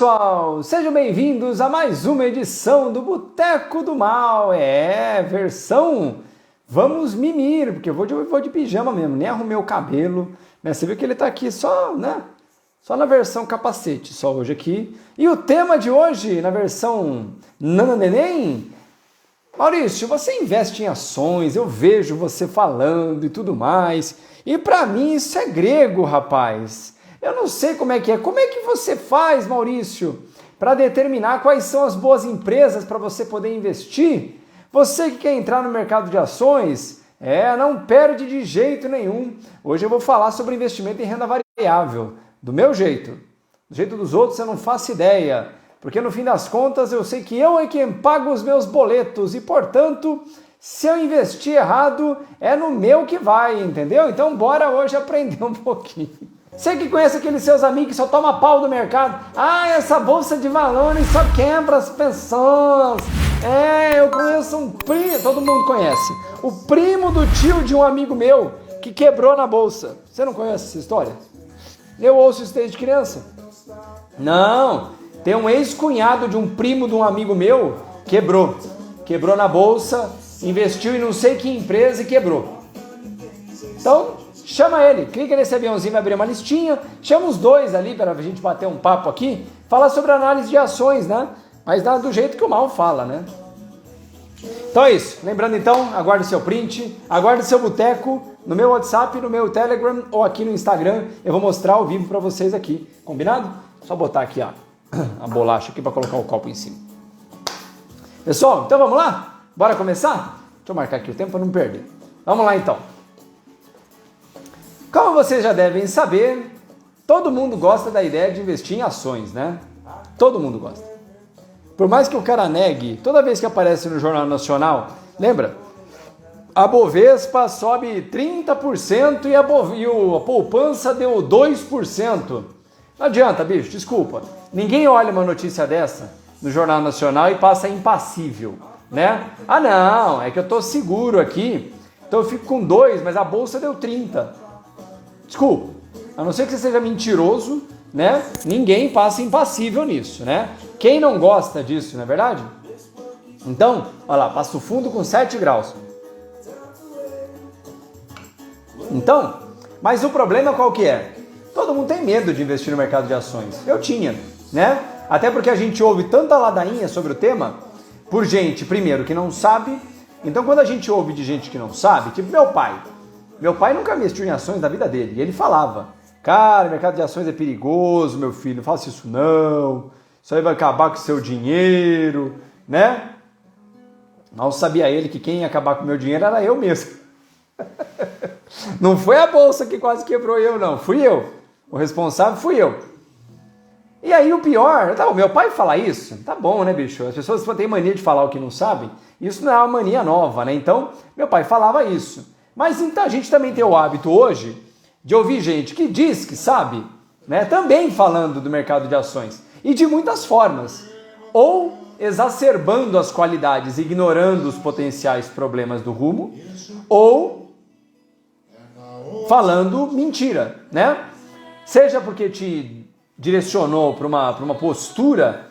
Pessoal, sejam bem-vindos a mais uma edição do Boteco do Mal. Versão vamos mimir, porque eu vou de pijama mesmo, nem arrumei o cabelo, né? Você viu que ele tá aqui só, né? Só na versão capacete, só hoje aqui. E o tema de hoje, na versão nananeném, Maurício, você investe em ações, eu vejo você falando e tudo mais, e pra mim isso é grego, rapaz. Eu não sei como é que é. Como é que você faz, Maurício, para determinar quais são as boas empresas para você poder investir? Você que quer entrar no mercado de ações, não perde de jeito nenhum. Hoje eu vou falar sobre investimento em renda variável, do meu jeito. Do jeito dos outros eu não faço ideia, porque no fim das contas eu sei que eu é quem pago os meus boletos e, portanto, se eu investir errado, é no meu que vai, entendeu? Então bora hoje aprender um pouquinho. Você que conhece aqueles seus amigos que só toma pau do mercado. Essa bolsa de valores só quebra as pessoas. Eu conheço um primo, todo mundo conhece. O primo do tio de um amigo meu que quebrou na bolsa. Você não conhece essa história? Eu ouço isso desde criança. Não, tem um ex-cunhado de um primo de um amigo meu, quebrou. Quebrou na bolsa, investiu em não sei que empresa e quebrou. Então, chama ele, clica nesse aviãozinho, vai abrir uma listinha, chama os dois ali para a gente bater um papo aqui, falar sobre análise de ações, né? Mas do jeito que o Mal fala, né? Então é isso. Lembrando então, aguarde o seu print, aguarde o seu boteco no meu WhatsApp, no meu Telegram ou aqui no Instagram. Eu vou mostrar ao vivo para vocês aqui. Combinado? Só botar aqui a bolacha aqui para colocar o copo em cima. Pessoal, então vamos lá? Bora começar? Deixa eu marcar aqui o tempo para não perder. Vamos lá então. Como vocês já devem saber, todo mundo gosta da ideia de investir em ações, né? Todo mundo gosta. Por mais que o cara negue, toda vez que aparece no Jornal Nacional, lembra? A Bovespa sobe 30% e a poupança deu 2%. Não adianta, bicho, desculpa. Ninguém olha uma notícia dessa no Jornal Nacional e passa impassível, né? Não, é que eu tô seguro aqui, então eu fico com 2, mas a bolsa deu 30%. Desculpa, a não ser que você seja mentiroso, né? Ninguém passa impassível nisso, né? Quem não gosta disso, não é verdade? Então, olha lá, Passo Fundo com 7 graus. Então, mas o problema qual que é? Todo mundo tem medo de investir no mercado de ações. Eu tinha, né? Até porque a gente ouve tanta ladainha sobre o tema por gente, primeiro, que não sabe. Então, quando a gente ouve de gente que não sabe, tipo meu pai. Meu pai nunca investiu em ações na vida dele. E ele falava, cara, o mercado de ações é perigoso, meu filho, não faça isso não. Isso aí vai acabar com o seu dinheiro, né? Mal sabia ele que quem ia acabar com o meu dinheiro era eu mesmo. Não foi a bolsa que quase quebrou eu, não. Fui eu. O responsável fui eu. E aí o pior, tá bom, meu pai fala isso, tá bom, né, bicho? As pessoas têm mania de falar o que não sabem. Isso não é uma mania nova, né? Então, meu pai falava isso. Mas então a gente também tem o hábito hoje de ouvir gente que diz que sabe, né, também falando do mercado de ações, e de muitas formas, ou exacerbando as qualidades, ignorando os potenciais problemas do rumo, ou falando mentira, né? Seja porque te direcionou para uma postura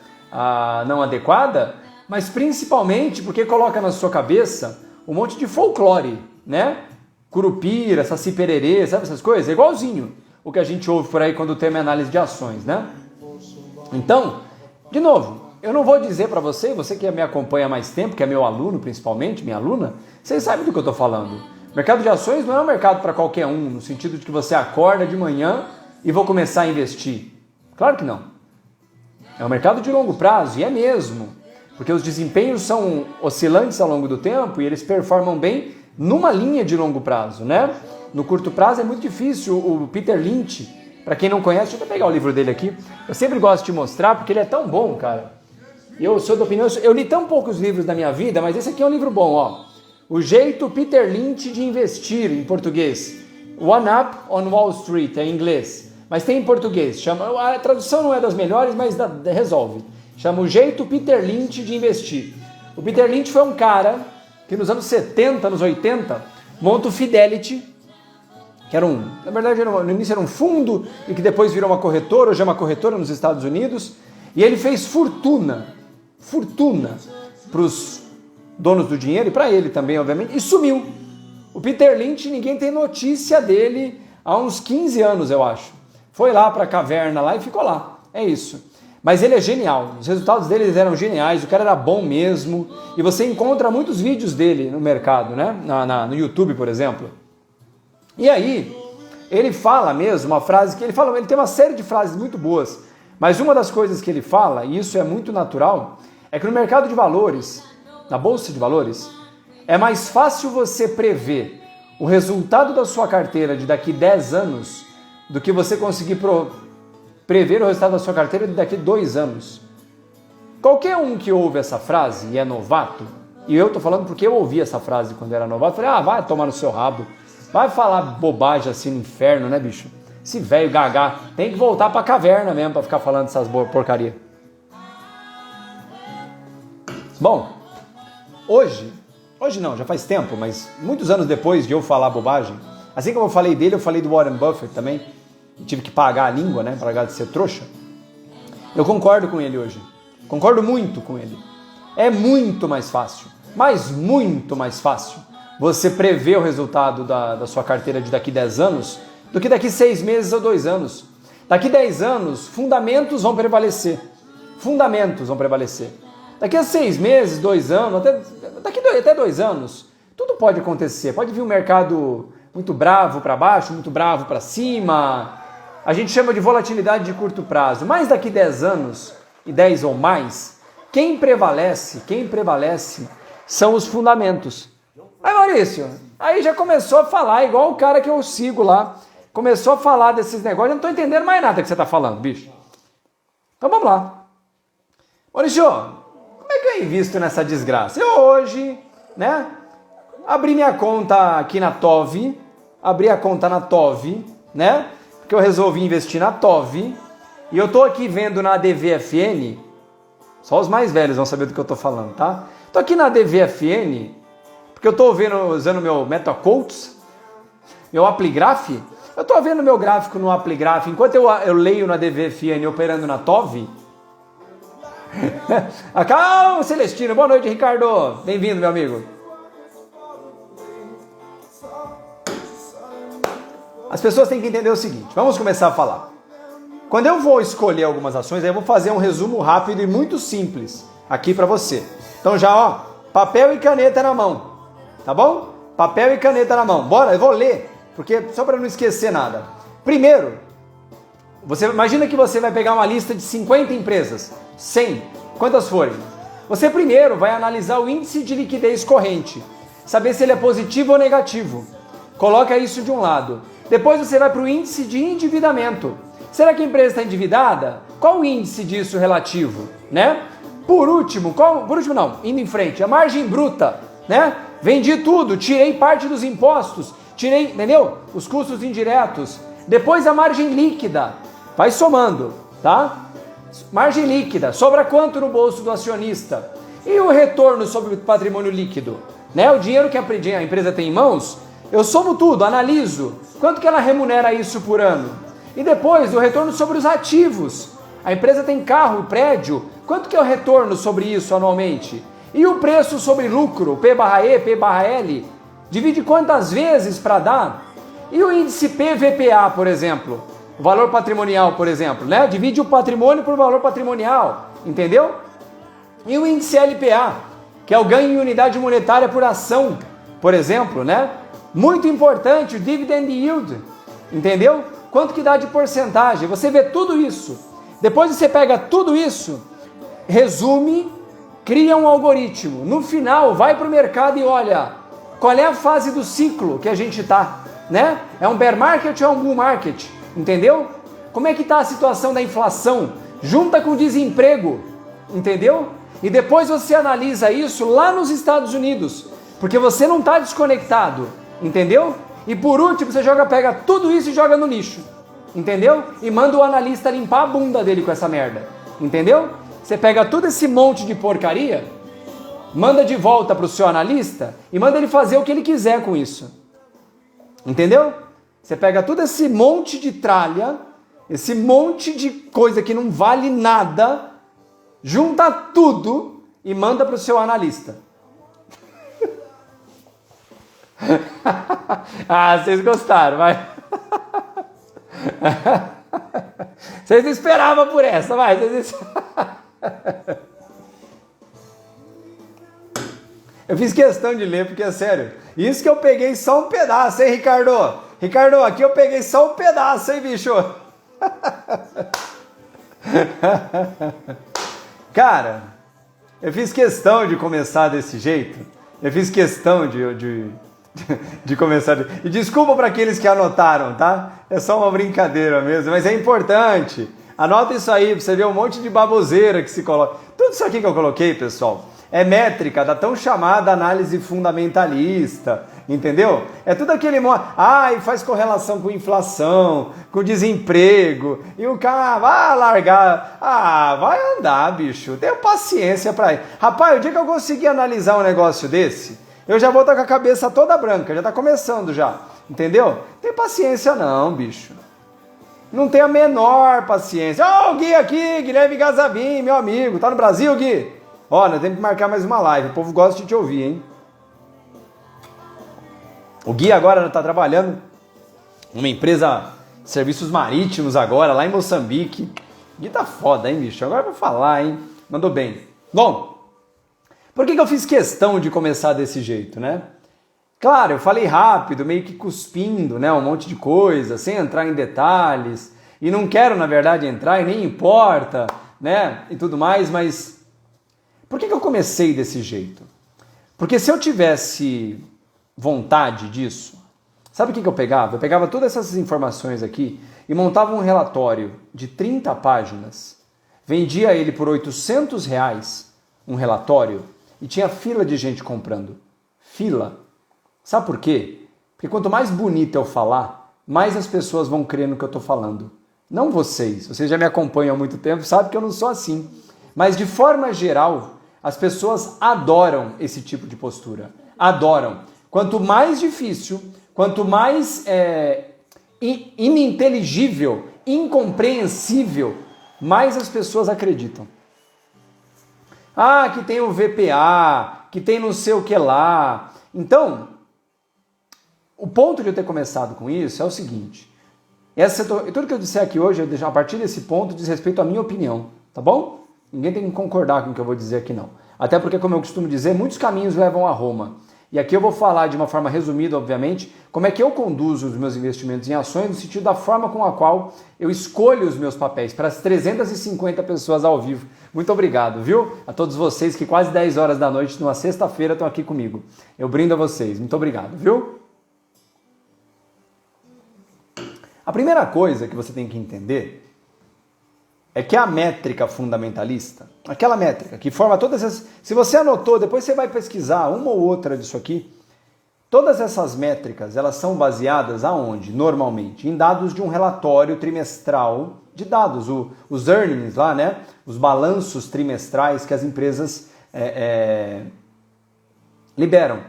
não adequada, mas principalmente porque coloca na sua cabeça um monte de folclore, né? Curupira, Saci Pererê, sabe essas coisas? É igualzinho o que a gente ouve por aí quando o tema é análise de ações, né? Então, de novo, eu não vou dizer para você que me acompanha há mais tempo, que é meu aluno principalmente, minha aluna, vocês sabem do que eu estou falando. O mercado de ações não é um mercado para qualquer um, no sentido de que você acorda de manhã e vou começar a investir. Claro que não. É um mercado de longo prazo, e é mesmo, porque os desempenhos são oscilantes ao longo do tempo e eles performam bem numa linha de longo prazo, né? No curto prazo é muito difícil. O Peter Lynch, para quem não conhece, deixa eu pegar o livro dele aqui. Eu sempre gosto de mostrar porque ele é tão bom, cara. Eu sou da opinião, eu li tão poucos livros na minha vida, mas esse aqui é um livro bom, ó. O jeito Peter Lynch de investir, em português. One Up on Wall Street, é em inglês. Mas tem em português. A tradução não é das melhores, mas resolve. Chama O Jeito Peter Lynch de Investir. O Peter Lynch foi um cara que nos anos 70, anos 80, monta o Fidelity, que era na verdade no início era um fundo e que depois virou uma corretora, hoje é uma corretora nos Estados Unidos, E ele fez fortuna para os donos do dinheiro e para ele também, obviamente, e sumiu. O Peter Lynch, ninguém tem notícia dele há uns 15 anos, eu acho. Foi lá para a caverna lá e ficou lá. É isso. Mas ele é genial. Os resultados dele eram geniais. O cara era bom mesmo. E você encontra muitos vídeos dele no mercado, né? No YouTube, por exemplo. E aí, ele fala mesmo uma frase que ele fala. Ele tem uma série de frases muito boas. Mas uma das coisas que ele fala, e isso é muito natural, é que no mercado de valores, na bolsa de valores, é mais fácil você prever o resultado da sua carteira de daqui 10 anos do que você conseguir prever o resultado da sua carteira de daqui 2 anos. Qualquer um que ouve essa frase e é novato, e eu tô falando porque eu ouvi essa frase quando era novato, falei, vai tomar no seu rabo, vai falar bobagem assim no inferno, né, bicho? Esse velho gagá tem que voltar pra caverna mesmo pra ficar falando essas porcaria. Bom, hoje não, já faz tempo, mas muitos anos depois de eu falar bobagem, assim como eu falei dele, eu falei do Warren Buffett também, e tive que pagar a língua, né, para de ser trouxa. Eu concordo com ele hoje, concordo muito com ele. É muito mais fácil, mas muito mais fácil você prever o resultado da sua carteira de daqui 10 anos do que daqui 6 meses ou 2 anos. Daqui 10 anos, fundamentos vão prevalecer. Fundamentos vão prevalecer. Daqui a 6 meses, 2 anos, até 2 anos, tudo pode acontecer. Pode vir um mercado muito bravo para baixo, muito bravo para cima. A gente chama de volatilidade de curto prazo. Mas daqui 10 anos, e 10 ou mais, quem prevalece são os fundamentos. Aí, Maurício, aí já começou a falar, igual o cara que eu sigo lá, começou a falar desses negócios, eu não estou entendendo mais nada que você está falando, bicho. Então vamos lá. Maurício, como é que eu invisto nessa desgraça? Eu hoje, né, abri minha conta aqui na TOV, né, porque eu resolvi investir na TOV, e eu tô aqui vendo na DVFN, só os mais velhos vão saber do que eu tô falando, tá? Tô aqui na DVFN, porque eu tô usando meu MetaQuotes, meu Apligraph, eu tô vendo meu gráfico no Apligraph, enquanto eu leio na DVFN operando na TOV. Calma, Celestino, boa noite, Ricardo, bem-vindo, meu amigo. As pessoas têm que entender o seguinte, vamos começar a falar. Quando eu vou escolher algumas ações, aí eu vou fazer um resumo rápido e muito simples aqui para você. Então já, ó, papel e caneta na mão, tá bom? Papel e caneta na mão. Bora, eu vou ler, porque só para não esquecer nada. Primeiro, você imagina que você vai pegar uma lista de 50 empresas, 100, quantas forem. Você primeiro vai analisar o índice de liquidez corrente, saber se ele é positivo ou negativo. Coloca isso de um lado. Depois você vai para o índice de endividamento. Será que a empresa está endividada? Qual o índice disso relativo, né? Por último, indo em frente, a margem bruta, né? Vendi tudo, tirei parte dos impostos, tirei, entendeu? Os custos indiretos. Depois a margem líquida, vai somando, tá? Margem líquida, sobra quanto no bolso do acionista? E o retorno sobre o patrimônio líquido, né? O dinheiro que a empresa tem em mãos, eu somo tudo, analiso. Quanto que ela remunera isso por ano? E depois, o retorno sobre os ativos. A empresa tem carro, prédio. Quanto que é o retorno sobre isso anualmente? E o preço sobre lucro, P/E, P/L? Divide quantas vezes para dar? E o índice PVPA, por exemplo? O valor patrimonial, por exemplo, né? Divide o patrimônio por valor patrimonial, entendeu? E o índice LPA, que é o ganho em unidade monetária por ação, por exemplo, né? Muito importante, o dividend yield, entendeu? Quanto que dá de porcentagem? Você vê tudo isso. Depois você pega tudo isso, resume, cria um algoritmo. No final, vai para o mercado e olha qual é a fase do ciclo que a gente está, né? É um bear market ou é um bull market? Entendeu? Como é que está a situação da inflação? Junta com o desemprego, entendeu? E depois você analisa isso lá nos Estados Unidos, porque você não está desconectado, entendeu? E por último, você pega tudo isso e joga no lixo, entendeu? E manda o analista limpar a bunda dele com essa merda, entendeu? Você pega todo esse monte de porcaria, manda de volta para o seu analista e manda ele fazer o que ele quiser com isso, entendeu? Você pega todo esse monte de tralha, esse monte de coisa que não vale nada, junta tudo e manda para o seu analista. Ah, vocês gostaram, vai. Vocês não esperavam por essa, vai. Eu fiz questão de ler, porque é sério. Isso que eu peguei só um pedaço, hein, Ricardo? Ricardo, aqui eu peguei só um pedaço, hein, bicho? Cara, eu fiz questão de começar desse jeito. Eu fiz questão de começar. E desculpa para aqueles que anotaram, tá? É só uma brincadeira mesmo, mas é importante. Anota isso aí pra você ver um monte de baboseira que se coloca. Tudo isso aqui que eu coloquei, pessoal, é métrica da tão chamada análise fundamentalista, entendeu? É tudo aquele... e faz correlação com inflação, com desemprego, e o cara vai largar... vai andar, bicho. Tenha paciência pra ir. Rapaz, o dia que eu conseguir analisar um negócio desse, eu já vou estar com a cabeça toda branca, já tá começando já, entendeu? Tem paciência não, bicho. Não tem a menor paciência. O Gui aqui, Guilherme Gazavin, meu amigo. Tá no Brasil, Gui? Nós temos que marcar mais uma live. O povo gosta de te ouvir, hein? O Gui agora está trabalhando numa empresa de serviços marítimos agora, lá em Moçambique. O Gui tá foda, hein, bicho? Agora eu vou falar, hein? Mandou bem. Bom, por que eu fiz questão de começar desse jeito, né? Claro, eu falei rápido, meio que cuspindo, né? Um monte de coisa, sem entrar em detalhes. E não quero, na verdade, entrar e nem importa, né? E tudo mais, mas... Por que eu comecei desse jeito? Porque se eu tivesse vontade disso, sabe o que eu pegava? Eu pegava todas essas informações aqui e montava um relatório de 30 páginas, vendia ele por R$800, um relatório, e tinha fila de gente comprando. Fila. Sabe por quê? Porque quanto mais bonito eu falar, mais as pessoas vão crer no que eu estou falando. Não vocês já me acompanham há muito tempo, sabem que eu não sou assim. Mas de forma geral... As pessoas adoram esse tipo de postura. Adoram. Quanto mais difícil, quanto mais ininteligível, incompreensível, mais as pessoas acreditam. Que tem o VPA, que tem não sei o que lá. Então, o ponto de eu ter começado com isso é o seguinte. Tudo que eu disser aqui hoje, a partir desse ponto, diz respeito à minha opinião. Tá bom? Ninguém tem que concordar com o que eu vou dizer aqui, não. Até porque, como eu costumo dizer, muitos caminhos levam a Roma. E aqui eu vou falar de uma forma resumida, obviamente, como é que eu conduzo os meus investimentos em ações, no sentido da forma com a qual eu escolho os meus papéis para as 350 pessoas ao vivo. Muito obrigado, viu? A todos vocês que quase 10 horas da noite, numa sexta-feira, estão aqui comigo. Eu brindo a vocês. Muito obrigado, viu? A primeira coisa que você tem que entender é que a métrica fundamentalista, aquela métrica que forma todas essas... Se você anotou, depois você vai pesquisar uma ou outra disso aqui. Todas essas métricas, elas são baseadas aonde? Normalmente, em dados de um relatório trimestral de dados. Os earnings lá, né? Os balanços trimestrais que as empresas liberam.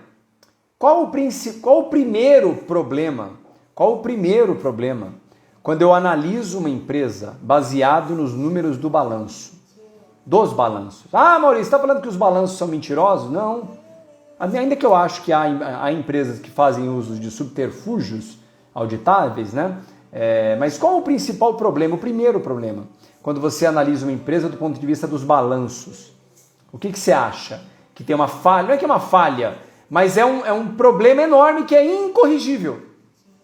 Qual o primeiro problema? Qual o primeiro problema? Quando eu analiso uma empresa baseado nos números do balanço, dos balanços. Maurício, você está falando que os balanços são mentirosos? Não. Ainda que eu acho que há empresas que fazem uso de subterfúgios auditáveis, né? Mas qual o principal problema? O primeiro problema, quando você analisa uma empresa do ponto de vista dos balanços. O que você acha? Que tem uma falha? Não é que é uma falha, mas é um problema enorme que é incorrigível.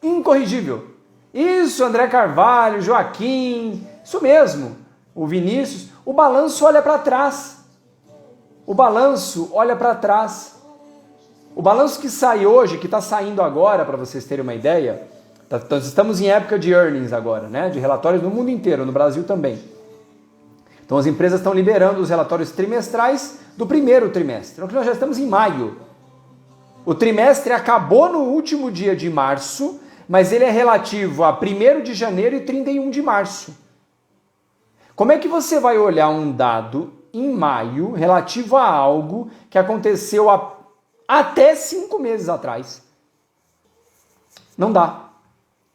Incorrigível. Isso, André Carvalho, Joaquim, isso mesmo, o Vinícius, o balanço olha para trás. O balanço olha para trás. O balanço que sai hoje, que está saindo agora, para vocês terem uma ideia, nós estamos em época de earnings agora, né? De relatórios no mundo inteiro, no Brasil também. Então as empresas estão liberando os relatórios trimestrais do primeiro trimestre. Então nós já estamos em maio. O trimestre acabou no último dia de março, mas ele é relativo a 1º de janeiro e 31 de março. Como é que você vai olhar um dado em maio relativo a algo que aconteceu até 5 meses atrás? Não dá.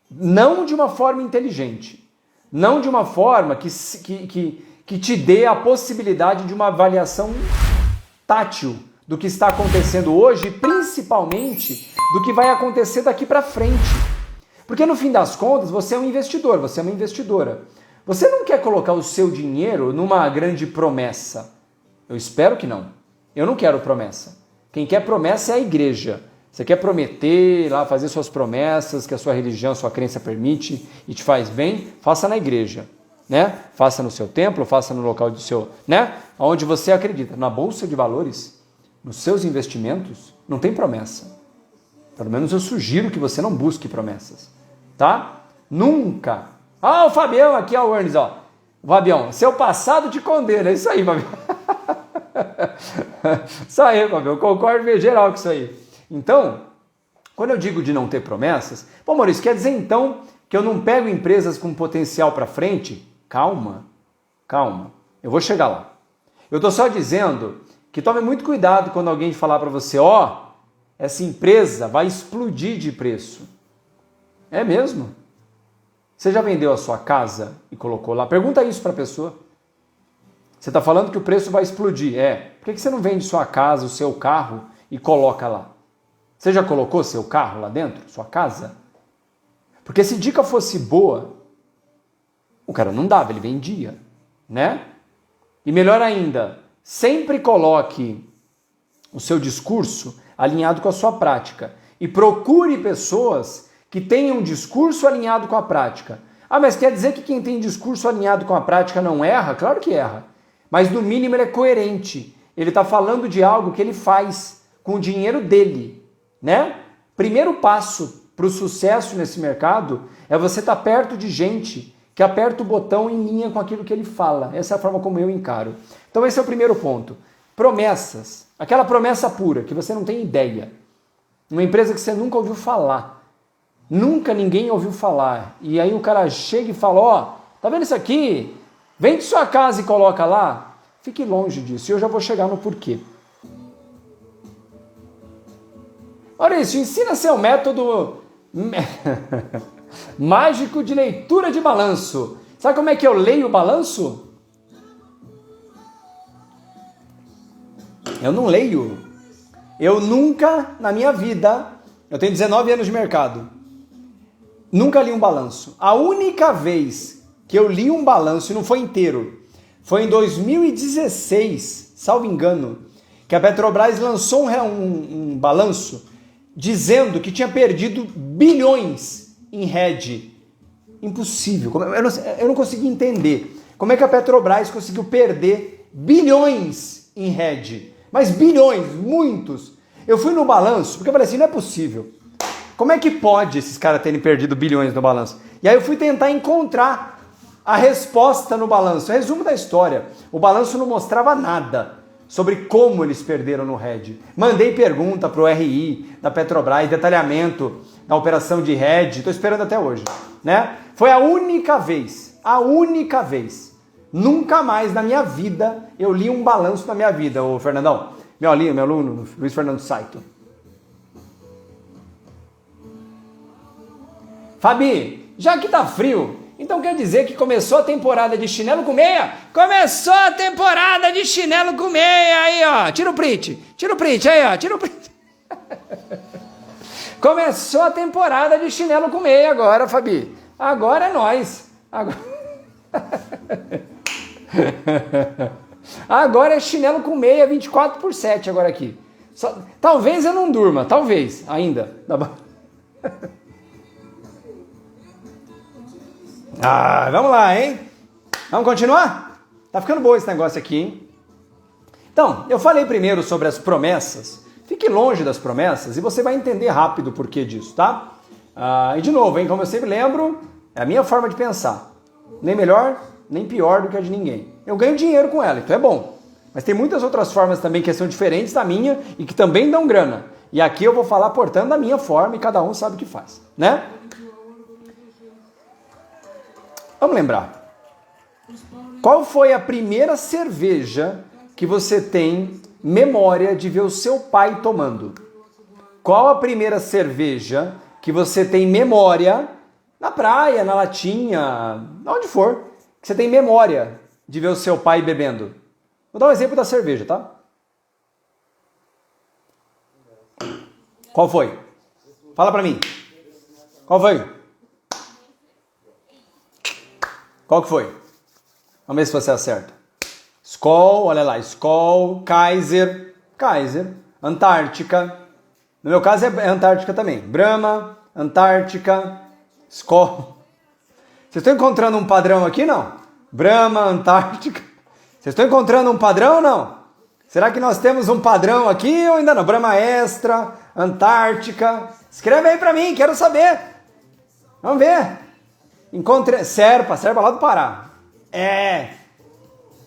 Não de uma forma inteligente. Não de uma forma que que te dê a possibilidade de uma avaliação tátil do que está acontecendo hoje e principalmente do que vai acontecer daqui para frente. Porque no fim das contas, você é um investidor, você é uma investidora. Você não quer colocar o seu dinheiro numa grande promessa. Eu espero que não. Eu não quero promessa. Quem quer promessa é a igreja. Você quer prometer, lá fazer suas promessas que a sua religião, sua crença permite e te faz bem, faça na igreja, né? Faça no seu templo, faça no local do seu, né? Onde você acredita. Na bolsa de valores, nos seus investimentos, não tem promessa. Pelo menos eu sugiro que você não busque promessas, tá? Nunca. Ah, o Fabião aqui, ó, o Ernest, ó. Fabião, seu passado te condena, é isso aí, Fabião. Isso aí, Fabião, eu concordo em geral com isso aí. Então, quando eu digo de não ter promessas, pô, Maurício, quer dizer então que eu não pego empresas com potencial para frente? Calma, calma, eu vou chegar lá. Eu estou só dizendo que tome muito cuidado quando alguém falar para você, ó, essa empresa vai explodir de preço. É mesmo? Você já vendeu a sua casa e colocou lá? Pergunta isso para a pessoa. Você está falando que o preço vai explodir. É. Por que você não vende sua casa, o seu carro e coloca lá? Você já colocou seu carro lá dentro? Sua casa? Porque se dica fosse boa, o cara não dava, ele vendia, né? E melhor ainda, sempre coloque o seu discurso alinhado com a sua prática. E procure pessoas que tenham um discurso alinhado com a prática. Ah, mas quer dizer que quem tem discurso alinhado com a prática não erra? Claro que erra. Mas no mínimo ele é coerente. Ele está falando de algo que ele faz com o dinheiro dele, né? Primeiro passo para o sucesso nesse mercado é você estar perto de gente que aperta o botão em linha com aquilo que ele fala. Essa é a forma como eu encaro. Então esse é o primeiro ponto. Promessas. Aquela promessa pura, que você não tem ideia. Uma empresa que você nunca ouviu falar. Nunca ninguém ouviu falar. E aí o cara chega e fala, ó, tá vendo isso aqui? Vende sua casa e coloca lá. Fique longe disso. E eu já vou chegar no porquê. Maurício, ensina seu método mágico de leitura de balanço. Sabe como é que eu leio o balanço? Eu não leio. Eu nunca, na minha vida, eu tenho 19 anos de mercado, nunca li um balanço. A única vez que eu li um balanço, e não foi inteiro, foi em 2016, salvo engano, que a Petrobras lançou um balanço dizendo que tinha perdido bilhões em hedge. Impossível. Eu não consegui entender. Como é que a Petrobras conseguiu perder bilhões em hedge? Mas bilhões, muitos. Eu fui no balanço, porque eu falei assim, não é possível. Como é que pode esses caras terem perdido bilhões no balanço? E aí eu fui tentar encontrar a resposta no balanço. Resumo da história. O balanço não mostrava nada sobre como eles perderam no hedge. Mandei pergunta para o RI da Petrobras, detalhamento da operação de hedge. Estou esperando até hoje, né? Foi a única vez. Nunca mais na minha vida eu li um balanço na minha vida, ô Fernandão. Meu aluno, Luiz Fernando Saito. Fabi, já que tá frio, então quer dizer que começou a temporada de chinelo com meia? Começou a temporada de chinelo com meia, aí ó, tira o print aí ó, tira o print. Começou a temporada de chinelo com meia agora, Fabi. Agora é nóis. Agora é chinelo com meia 24/7 agora aqui. Talvez eu não durma, talvez, ainda. Vamos lá, hein? Vamos continuar? Tá ficando bom esse negócio aqui, hein? Então, eu falei primeiro sobre as promessas. Fique longe das promessas e você vai entender rápido o porquê disso, tá? E de novo, hein? Como eu sempre lembro, é a minha forma de pensar. Nem melhor, nem pior do que a de ninguém. Eu ganho dinheiro com ela, então é bom. Mas tem muitas outras formas também que são diferentes da minha e que também dão grana. E aqui eu vou falar, portanto, da minha forma e cada um sabe o que faz, né? Vamos lembrar. Qual foi a primeira cerveja que você tem memória de ver o seu pai tomando? Qual a primeira cerveja que você tem memória, na praia, na latinha, onde for, que você tem memória de ver o seu pai bebendo? Vou dar um exemplo da cerveja, tá? Qual foi? Fala pra mim. Qual foi? Qual que foi? Vamos ver se você acerta. Skol, olha lá, Skol, Kaiser, Antártica. No meu caso é Antártica também. Brahma, Antártica, Skol. Vocês estão encontrando um padrão aqui, não? Brahma, Antártica. Vocês estão encontrando um padrão ou não? Será que nós temos um padrão aqui ou ainda não? Brahma Extra, Antártica. Escreve aí pra mim, quero saber. Vamos ver. Serpa lá do Pará.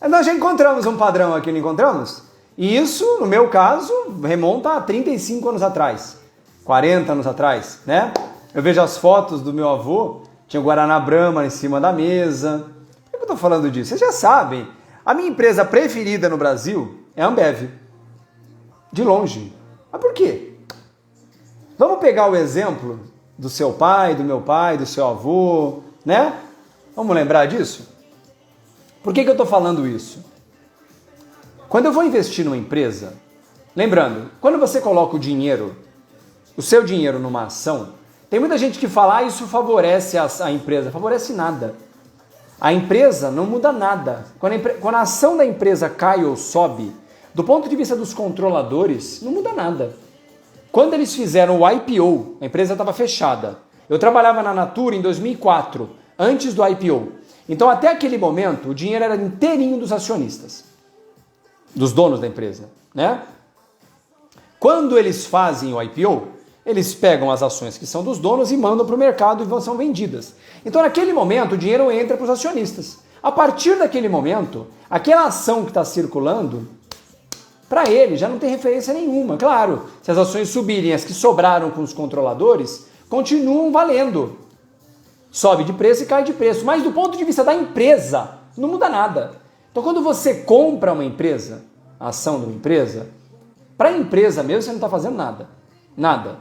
Nós já encontramos um padrão aqui, não encontramos? E isso, no meu caso, remonta a 35 anos atrás. 40 anos atrás, né? Eu vejo as fotos do meu avô, tinha o Guaraná Brahma em cima da mesa. Por que eu tô falando disso? Vocês já sabem. A minha empresa preferida no Brasil é a Ambev. De longe. Mas por quê? Vamos pegar o exemplo do seu pai, do meu pai, do seu avô, né? Vamos lembrar disso? Por que eu estou falando isso? Quando eu vou investir numa empresa, lembrando, quando você coloca o seu dinheiro numa ação, tem muita gente que fala, isso favorece a empresa. Favorece nada. A empresa não muda nada. Quando a ação da empresa cai ou sobe, do ponto de vista dos controladores, não muda nada. Quando eles fizeram o IPO, a empresa estava fechada. Eu trabalhava na Natura em 2004, antes do IPO. Então, até aquele momento, o dinheiro era inteirinho dos acionistas, dos donos da empresa, né? Quando eles fazem o IPO, eles pegam as ações que são dos donos e mandam para o mercado e são vendidas. Então, naquele momento, o dinheiro entra para os acionistas. A partir daquele momento, aquela ação que está circulando, para ele já não tem referência nenhuma. Claro, se as ações subirem, as que sobraram com os controladores, continuam valendo. Sobe de preço e cai de preço. Mas do ponto de vista da empresa, não muda nada. Então, quando você compra uma empresa, a ação de uma empresa, para a empresa mesmo você não está fazendo nada. Nada.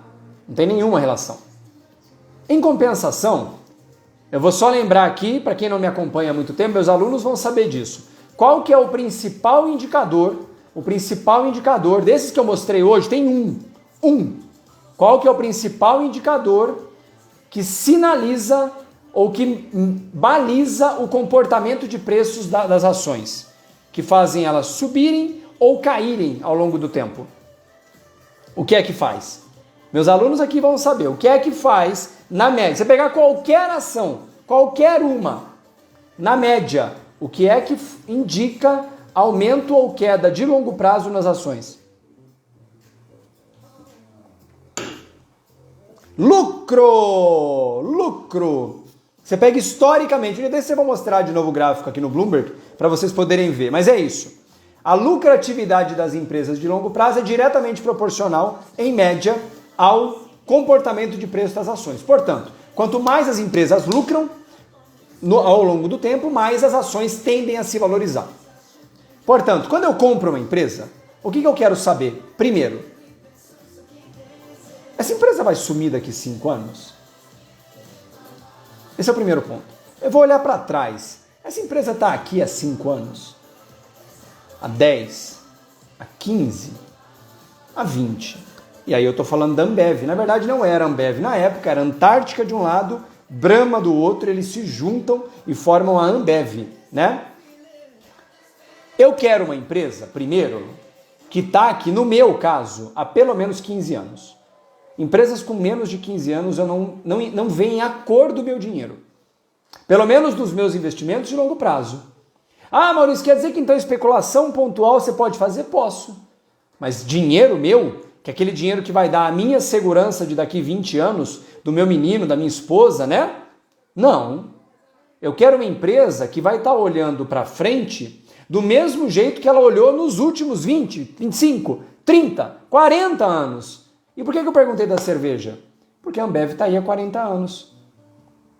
Não tem nenhuma relação. Em compensação, eu vou só lembrar aqui, para quem não me acompanha há muito tempo, meus alunos vão saber disso. Qual que é o principal indicador? O principal indicador, desses que eu mostrei hoje, tem um. Qual que é o principal indicador que sinaliza ou que baliza o comportamento de preços das ações, que fazem elas subirem ou caírem ao longo do tempo? O que é que faz? Meus alunos aqui vão saber o que é que faz na média. Você pegar qualquer ação, qualquer uma, na média, o que é que indica aumento ou queda de longo prazo nas ações? Lucro! Você pega historicamente, um dia desse eu vou mostrar de novo o gráfico aqui no Bloomberg para vocês poderem ver, mas é isso. A lucratividade das empresas de longo prazo é diretamente proporcional, em média, ao comportamento de preço das ações. Portanto, quanto mais as empresas lucram ao longo do tempo, mais as ações tendem a se valorizar. Portanto, quando eu compro uma empresa, o que eu quero saber? Primeiro, essa empresa vai sumir daqui 5 anos? Esse é o primeiro ponto. Eu vou olhar para trás. Essa empresa está aqui há 5 anos? Há 10? Há 15? Há 20? E aí eu estou falando da Ambev. Na verdade não era Ambev na época, era Antártica de um lado, Brahma do outro, eles se juntam e formam a Ambev, né? Eu quero uma empresa, primeiro, que está aqui, no meu caso, há pelo menos 15 anos. Empresas com menos de 15 anos eu não veem a cor do meu dinheiro. Pelo menos dos meus investimentos de longo prazo. Ah, Maurício, quer dizer que então especulação pontual você pode fazer? Posso. Mas dinheiro meu, que é aquele dinheiro que vai dar a minha segurança de daqui 20 anos, do meu menino, da minha esposa, né? Não. Eu quero uma empresa que vai estar olhando para frente do mesmo jeito que ela olhou nos últimos 20, 25, 30, 40 anos. E por que eu perguntei da cerveja? Porque a Ambev está aí há 40 anos.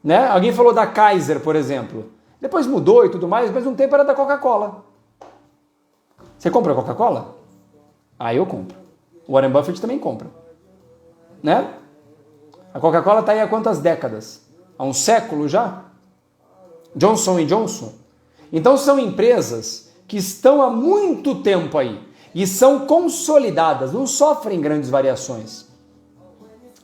Né? Alguém falou da Kaiser, por exemplo. Depois mudou e tudo mais, mas um tempo era da Coca-Cola. Você compra Coca-Cola? Ah, eu compro. O Warren Buffett também compra. Né? A Coca-Cola está aí há quantas décadas? Há um século já? Johnson & Johnson? Então são empresas que estão há muito tempo aí e são consolidadas, não sofrem grandes variações.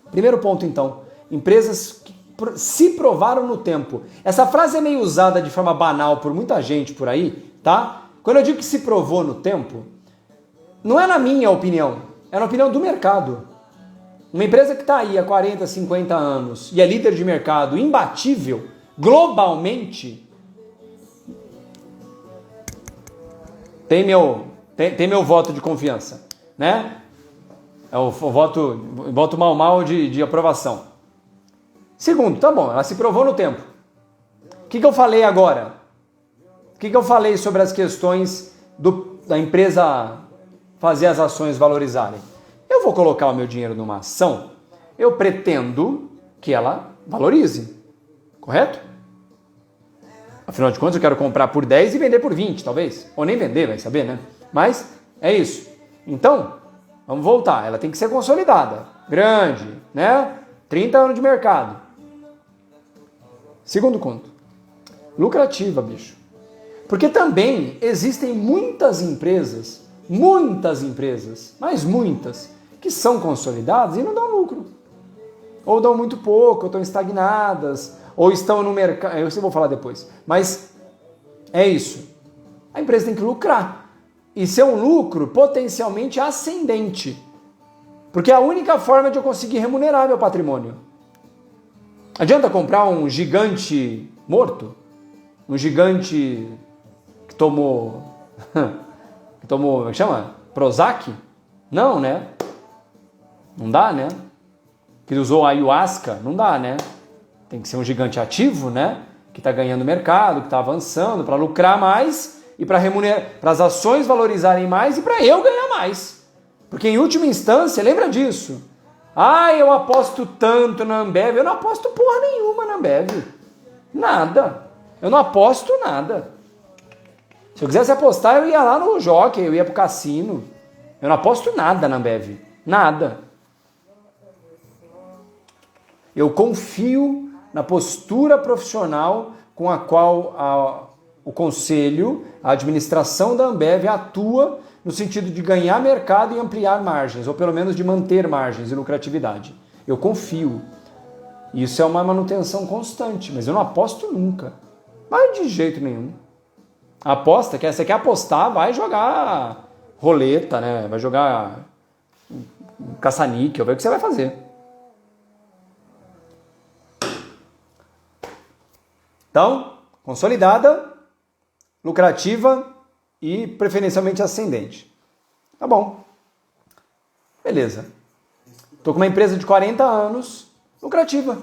Primeiro ponto então, empresas que se provaram no tempo. Essa frase é meio usada de forma banal por muita gente por aí, tá? Quando eu digo que se provou no tempo, não é na minha opinião, é na opinião do mercado. Uma empresa que está aí há 40, 50 anos e é líder de mercado, imbatível, globalmente, tem meu voto de confiança, né? É o voto mal de aprovação. Segundo, tá bom, ela se provou no tempo. O que eu falei agora? O que eu falei sobre as questões da empresa fazer as ações valorizarem? Eu vou colocar o meu dinheiro numa ação, eu pretendo que ela valorize, correto? Afinal de contas, eu quero comprar por 10 e vender por 20, talvez. Ou nem vender, vai saber, né? Mas é isso. Então, vamos voltar. Ela tem que ser consolidada, grande, né? 30 anos de mercado. Segundo ponto, lucrativa, bicho. Porque também existem muitas empresas, mas muitas, que são consolidadas e não dão lucro. Ou dão muito pouco, ou estão estagnadas, ou estão no mercado. Eu vou falar depois. Mas é isso. A empresa tem que lucrar. E ser um lucro potencialmente ascendente. Porque é a única forma de eu conseguir remunerar meu patrimônio. Adianta comprar um gigante morto? Um gigante que tomou... como é que chama? Prozac? Não, né? Não dá, né? Que usou ayahuasca? Não dá, né? Tem que ser um gigante ativo, né? Que está ganhando mercado, que está avançando para lucrar mais e para remunerar, para as ações valorizarem mais e para eu ganhar mais. Porque em última instância, lembra disso? Ah, eu aposto tanto na Ambev. Eu não aposto porra nenhuma na Ambev. Nada. Eu não aposto nada. Se eu quisesse apostar, eu ia lá no jockey, eu ia pro cassino. Eu não aposto nada na Ambev. Nada. Eu confio na postura profissional com a qual o conselho, a administração da Ambev atua no sentido de ganhar mercado e ampliar margens, ou pelo menos de manter margens e lucratividade. Eu confio. Isso é uma manutenção constante, mas eu não aposto nunca. Mas de jeito nenhum. Aposta, você quer apostar, vai jogar roleta, né? Vai jogar caça-níquel, vai ver o que você vai fazer. Então, consolidada, lucrativa e preferencialmente ascendente. Tá bom. Beleza. Estou com uma empresa de 40 anos, lucrativa.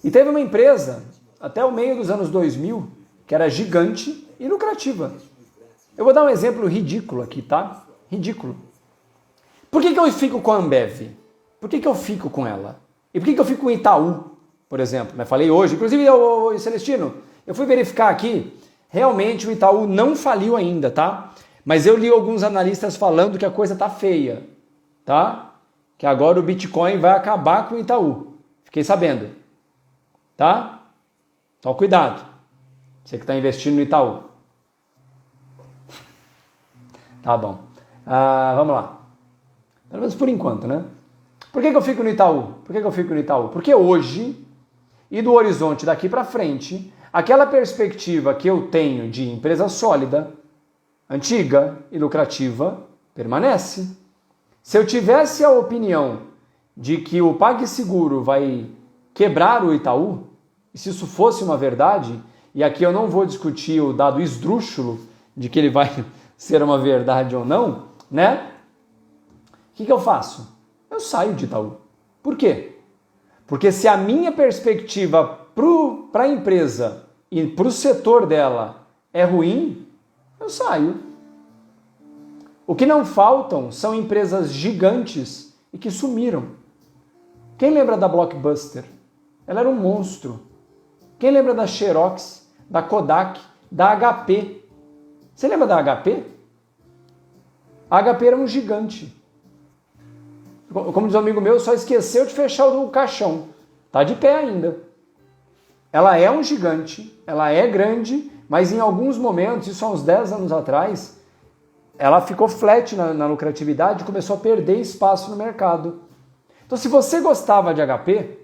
E teve uma empresa, até o meio dos anos 2000, que era gigante e lucrativa. Eu vou dar um exemplo ridículo aqui, tá? Ridículo. Por que eu fico com a Ambev? Por que eu fico com ela? E por que eu fico com o Itaú, por exemplo? Eu falei hoje, inclusive, Celestino, eu fui verificar aqui, realmente o Itaú não faliu ainda, tá? Mas eu li alguns analistas falando que a coisa tá feia, tá? Que agora o Bitcoin vai acabar com o Itaú. Fiquei sabendo, tá? Então cuidado, você que está investindo no Itaú. Tá bom. Vamos lá. Pelo menos por enquanto, né? Por que eu fico no Itaú? Porque hoje, e do horizonte daqui para frente, aquela perspectiva que eu tenho de empresa sólida, antiga e lucrativa, permanece. Se eu tivesse a opinião de que o PagSeguro vai quebrar o Itaú, e se isso fosse uma verdade, e aqui eu não vou discutir o dado esdrúxulo de que ele vai ser uma verdade ou não, né? O que eu faço? Eu saio de Itaú. Por quê? Porque se a minha perspectiva para a empresa e para o setor dela é ruim, eu saio. O que não faltam são empresas gigantes e que sumiram. Quem lembra da Blockbuster? Ela era um monstro. Quem lembra da Xerox, da Kodak, da HP? Você lembra da HP? A HP era um gigante. Como diz um amigo meu, só esqueceu de fechar o caixão. Tá de pé ainda. ela é um gigante, ela é grande, mas em alguns momentos, isso há uns 10 anos atrás, ela ficou flat na lucratividade e começou a perder espaço no mercado. Então, se você gostava de HP,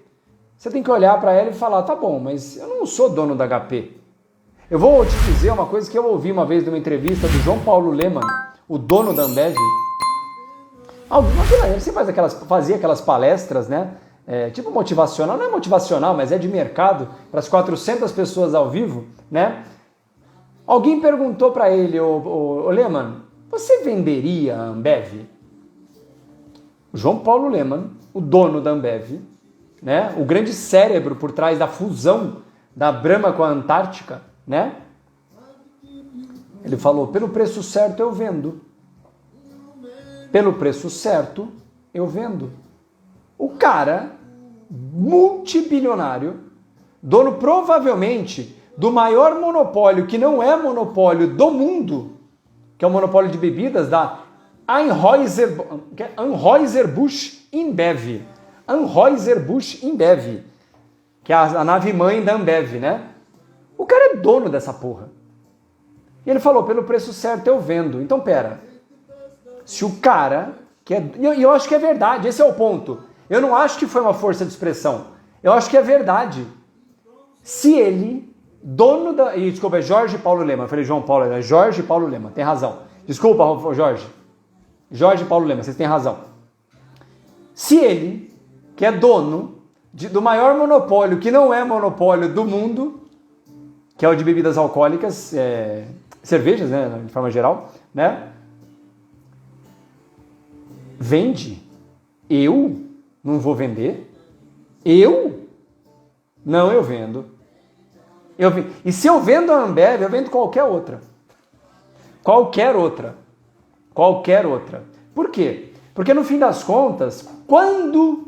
você tem que olhar para ela e falar, tá bom, mas eu não sou dono da HP. Eu vou te dizer uma coisa que eu ouvi uma vez numa entrevista do João Paulo Lemann, o dono da Ambev. Você fazia aquelas palestras, né? Tipo motivacional, não é motivacional, mas é de mercado, para as 400 pessoas ao vivo, né? Alguém perguntou para ele, ô Lemann, você venderia a Ambev? O João Paulo Lemann, o dono da Ambev, né? O grande cérebro por trás da fusão da Brahma com a Antártica, né? Ele falou, pelo preço certo eu vendo. Pelo preço certo eu vendo. O cara, multibilionário, dono provavelmente do maior monopólio, que não é monopólio do mundo, que é o monopólio de bebidas da Anheuser-Busch InBev. Anheuser-Busch InBev, que é a nave-mãe da Ambev, né? O cara é dono dessa porra. E ele falou, pelo preço certo eu vendo. Então, pera. Se o cara... E eu acho que é verdade, esse é o ponto. Eu não acho que foi uma força de expressão. Eu acho que é verdade. Se ele, dono da... E, desculpa, é Jorge Paulo Lemann. Eu falei João Paulo, é Jorge Paulo Lemann. Tem razão. Desculpa, Jorge. Jorge Paulo Lemann, vocês têm razão. Se ele, que é dono do maior monopólio, que não é monopólio do mundo, que é o de bebidas alcoólicas, cervejas, né, de forma geral, né? Vende. Eu não vou vender? Eu? Não, eu vendo. E se eu vendo a Ambev, eu vendo qualquer outra. Qualquer outra. Qualquer outra. Por quê? Porque no fim das contas, quando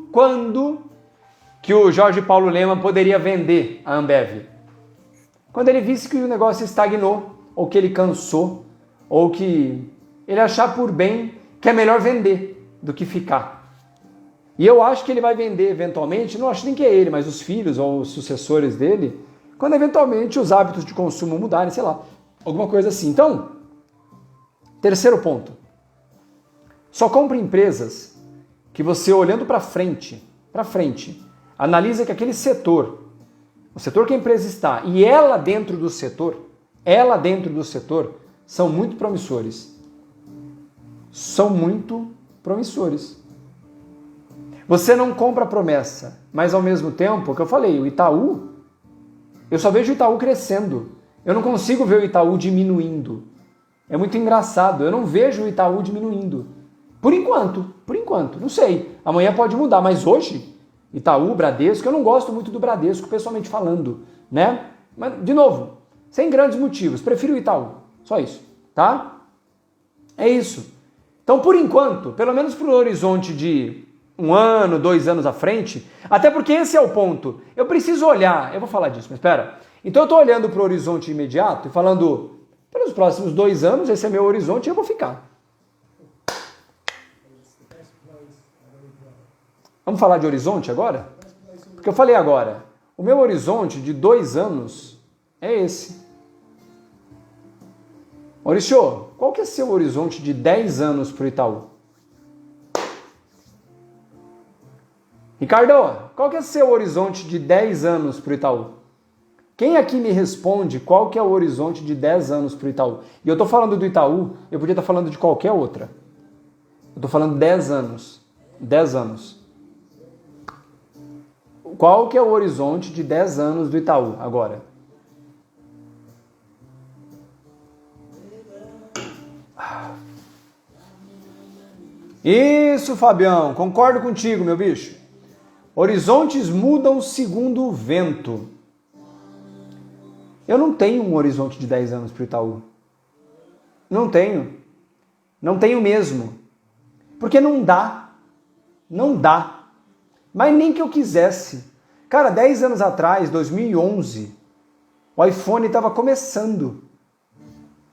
que o Jorge Paulo Lemann poderia vender a Ambev? Quando ele visse que o negócio estagnou, ou que ele cansou, ou que ele achar por bem que é melhor vender do que ficar. E eu acho que ele vai vender eventualmente, não acho nem que é ele, mas os filhos ou os sucessores dele, quando eventualmente os hábitos de consumo mudarem, sei lá, alguma coisa assim. Então, terceiro ponto. Só compre empresas que você, olhando para frente, analisa que aquele setor, o setor que a empresa está, e ela dentro do setor, são muito promissores. São muito promissores. Você não compra promessa, mas ao mesmo tempo, que eu falei, o Itaú, eu só vejo o Itaú crescendo. Eu não consigo ver o Itaú diminuindo. É muito engraçado, eu não vejo o Itaú diminuindo. Por enquanto, não sei. Amanhã pode mudar, mas hoje, Itaú, Bradesco, eu não gosto muito do Bradesco, pessoalmente falando, né? Mas, de novo, sem grandes motivos, prefiro o Itaú, só isso, tá? É isso. Então, por enquanto, pelo menos para o horizonte de 1 ano, 2 anos à frente, até porque esse é o ponto, eu preciso olhar, eu vou falar disso, mas espera. Então eu estou olhando para o horizonte imediato e falando, pelos próximos 2 anos, esse é meu horizonte e eu vou ficar. Vamos falar de horizonte agora? Porque eu falei agora, o meu horizonte de 2 anos é esse. Maurício, qual que é seu horizonte de 10 anos para o Itaú? Ricardo, qual que é seu horizonte de 10 anos para o Itaú? Quem aqui me responde qual que é o horizonte de 10 anos para o Itaú? E eu estou falando do Itaú, eu podia estar falando de qualquer outra. Eu estou falando 10 anos. 10 anos. Qual que é o horizonte de 10 anos do Itaú agora? Isso, Fabião, concordo contigo, meu bicho. Horizontes mudam segundo o vento. Eu não tenho um horizonte de 10 anos para o Itaú. Não tenho. Não tenho mesmo. Porque não dá. Não dá. Mas nem que eu quisesse. Cara, 10 anos atrás, 2011, o iPhone estava começando.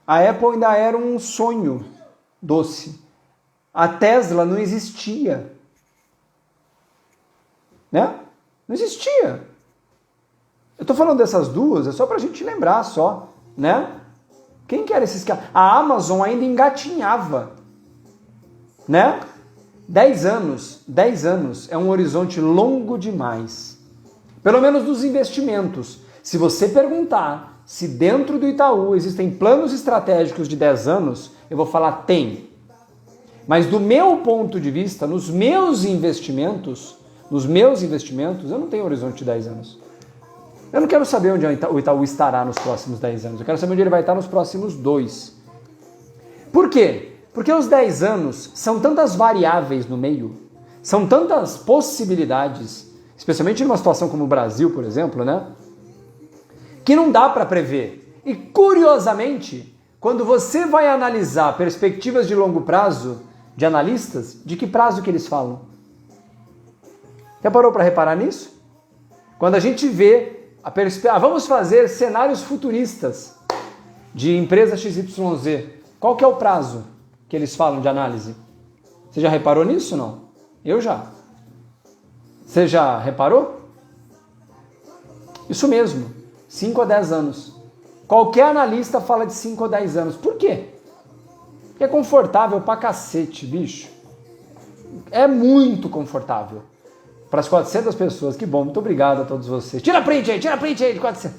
A Apple ainda era um sonho doce. A Tesla não existia. Né? Não existia. Eu estou falando dessas duas, é só para a gente lembrar só, né? Quem que era esses caras? A Amazon ainda engatinhava, né? 10 anos é um horizonte longo demais. Pelo menos dos investimentos. Se você perguntar se dentro do Itaú existem planos estratégicos de 10 anos, eu vou falar tem. Mas do meu ponto de vista, nos meus investimentos, eu não tenho horizonte de 10 anos. Eu não quero saber onde o Itaú estará nos próximos 10 anos. Eu quero saber onde ele vai estar nos próximos 2. Por quê? Porque os 10 anos são tantas variáveis no meio, são tantas possibilidades, especialmente numa situação como o Brasil, por exemplo, né? Que não dá para prever. E curiosamente, quando você vai analisar perspectivas de longo prazo de analistas, de que prazo que eles falam? Já parou para reparar nisso? Quando a gente vê vamos fazer cenários futuristas de empresa XYZ. Qual que é o prazo que eles falam de análise? Você já reparou nisso, não? Eu já. Você já reparou? Isso mesmo, 5 a 10 anos. Qualquer analista fala de 5 a 10 anos. Por quê? Porque é confortável pra cacete, bicho. É muito confortável. Para as 400 pessoas, que bom, muito obrigado a todos vocês. Tira print aí de 400.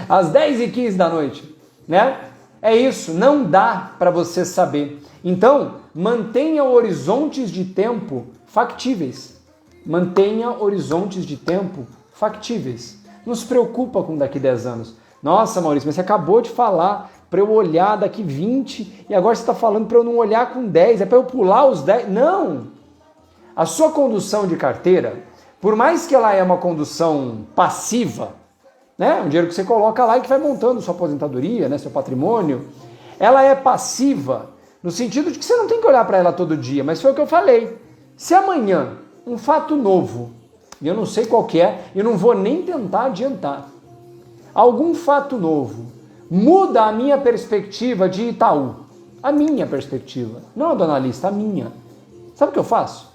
Às 10h15 da noite, né? É isso, não dá para você saber. Então, mantenha horizontes de tempo factíveis. Mantenha horizontes de tempo factíveis. Não se preocupa com daqui 10 anos. Nossa, Maurício, mas você acabou de falar para eu olhar daqui 20 e agora você está falando para eu não olhar com 10, é para eu pular os 10. Não! A sua condução de carteira, por mais que ela é uma condução passiva, né, um dinheiro que você coloca lá e que vai montando sua aposentadoria, né, seu patrimônio, ela é passiva no sentido de que você não tem que olhar para ela todo dia, mas foi o que eu falei. Se amanhã um fato novo, e eu não sei qual que é, e não vou nem tentar adiantar, algum fato novo muda a minha perspectiva de Itaú, a minha perspectiva, não a do analista, a minha. Sabe o que eu faço?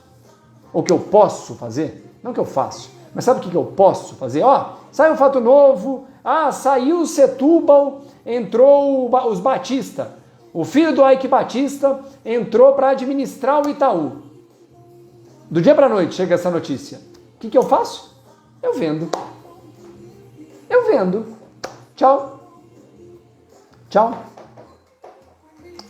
Ou que eu posso fazer? Não que eu faço, mas sabe o que eu posso fazer? Ó, sai um fato novo, saiu o Setúbal, entrou os Batista. O filho do Ike Batista entrou para administrar o Itaú. Do dia para a noite chega essa notícia. O que eu faço? Eu vendo. Tchau.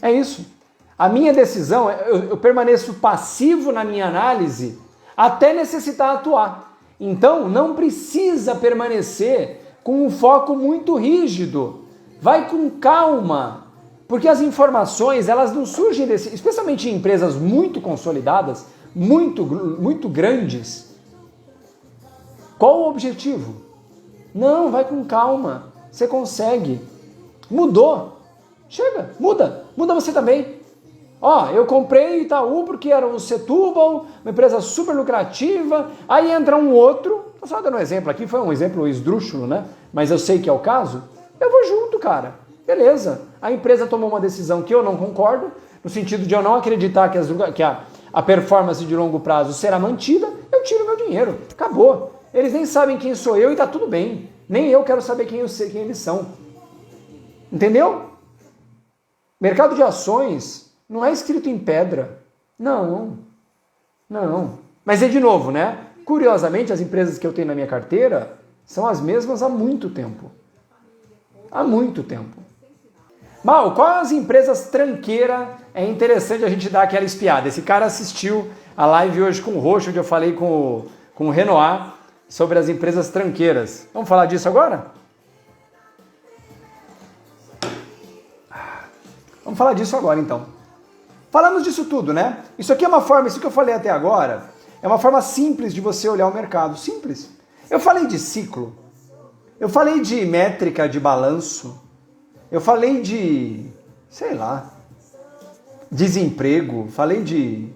É isso. A minha decisão, eu permaneço passivo na minha análise até necessitar atuar. Então, não precisa permanecer com um foco muito rígido. Vai com calma, porque as informações, elas não surgem especialmente em empresas muito consolidadas, muito grandes. Qual o objetivo? Não, vai com calma. Você consegue. Mudou. Chega, muda você também. Eu comprei Itaú porque era um Setúbal, uma empresa super lucrativa, aí entra um outro, estou só dando um exemplo aqui, foi um exemplo esdrúxulo, né? Mas eu sei que é o caso, eu vou junto, cara. Beleza, a empresa tomou uma decisão que eu não concordo, no sentido de eu não acreditar que a performance de longo prazo será mantida, eu tiro meu dinheiro, acabou. Eles nem sabem quem sou eu e tá tudo bem. Nem eu quero saber quem eles são. Entendeu? Mercado de ações não é escrito em pedra. Não. Mas de novo, né? Curiosamente, as empresas que eu tenho na minha carteira são as mesmas há muito tempo. Mal, quais empresas tranqueira é interessante a gente dar aquela espiada? Esse cara assistiu a live hoje com o Roxo, onde eu falei com o Renoir sobre as empresas tranqueiras. Vamos falar disso agora? Vamos falar disso agora, então. Falamos disso tudo, né? Isso aqui é uma forma, isso que eu falei até agora, é uma forma simples de você olhar o mercado. Simples. Eu falei de ciclo, eu falei de métrica de balanço, eu falei de, desemprego, falei de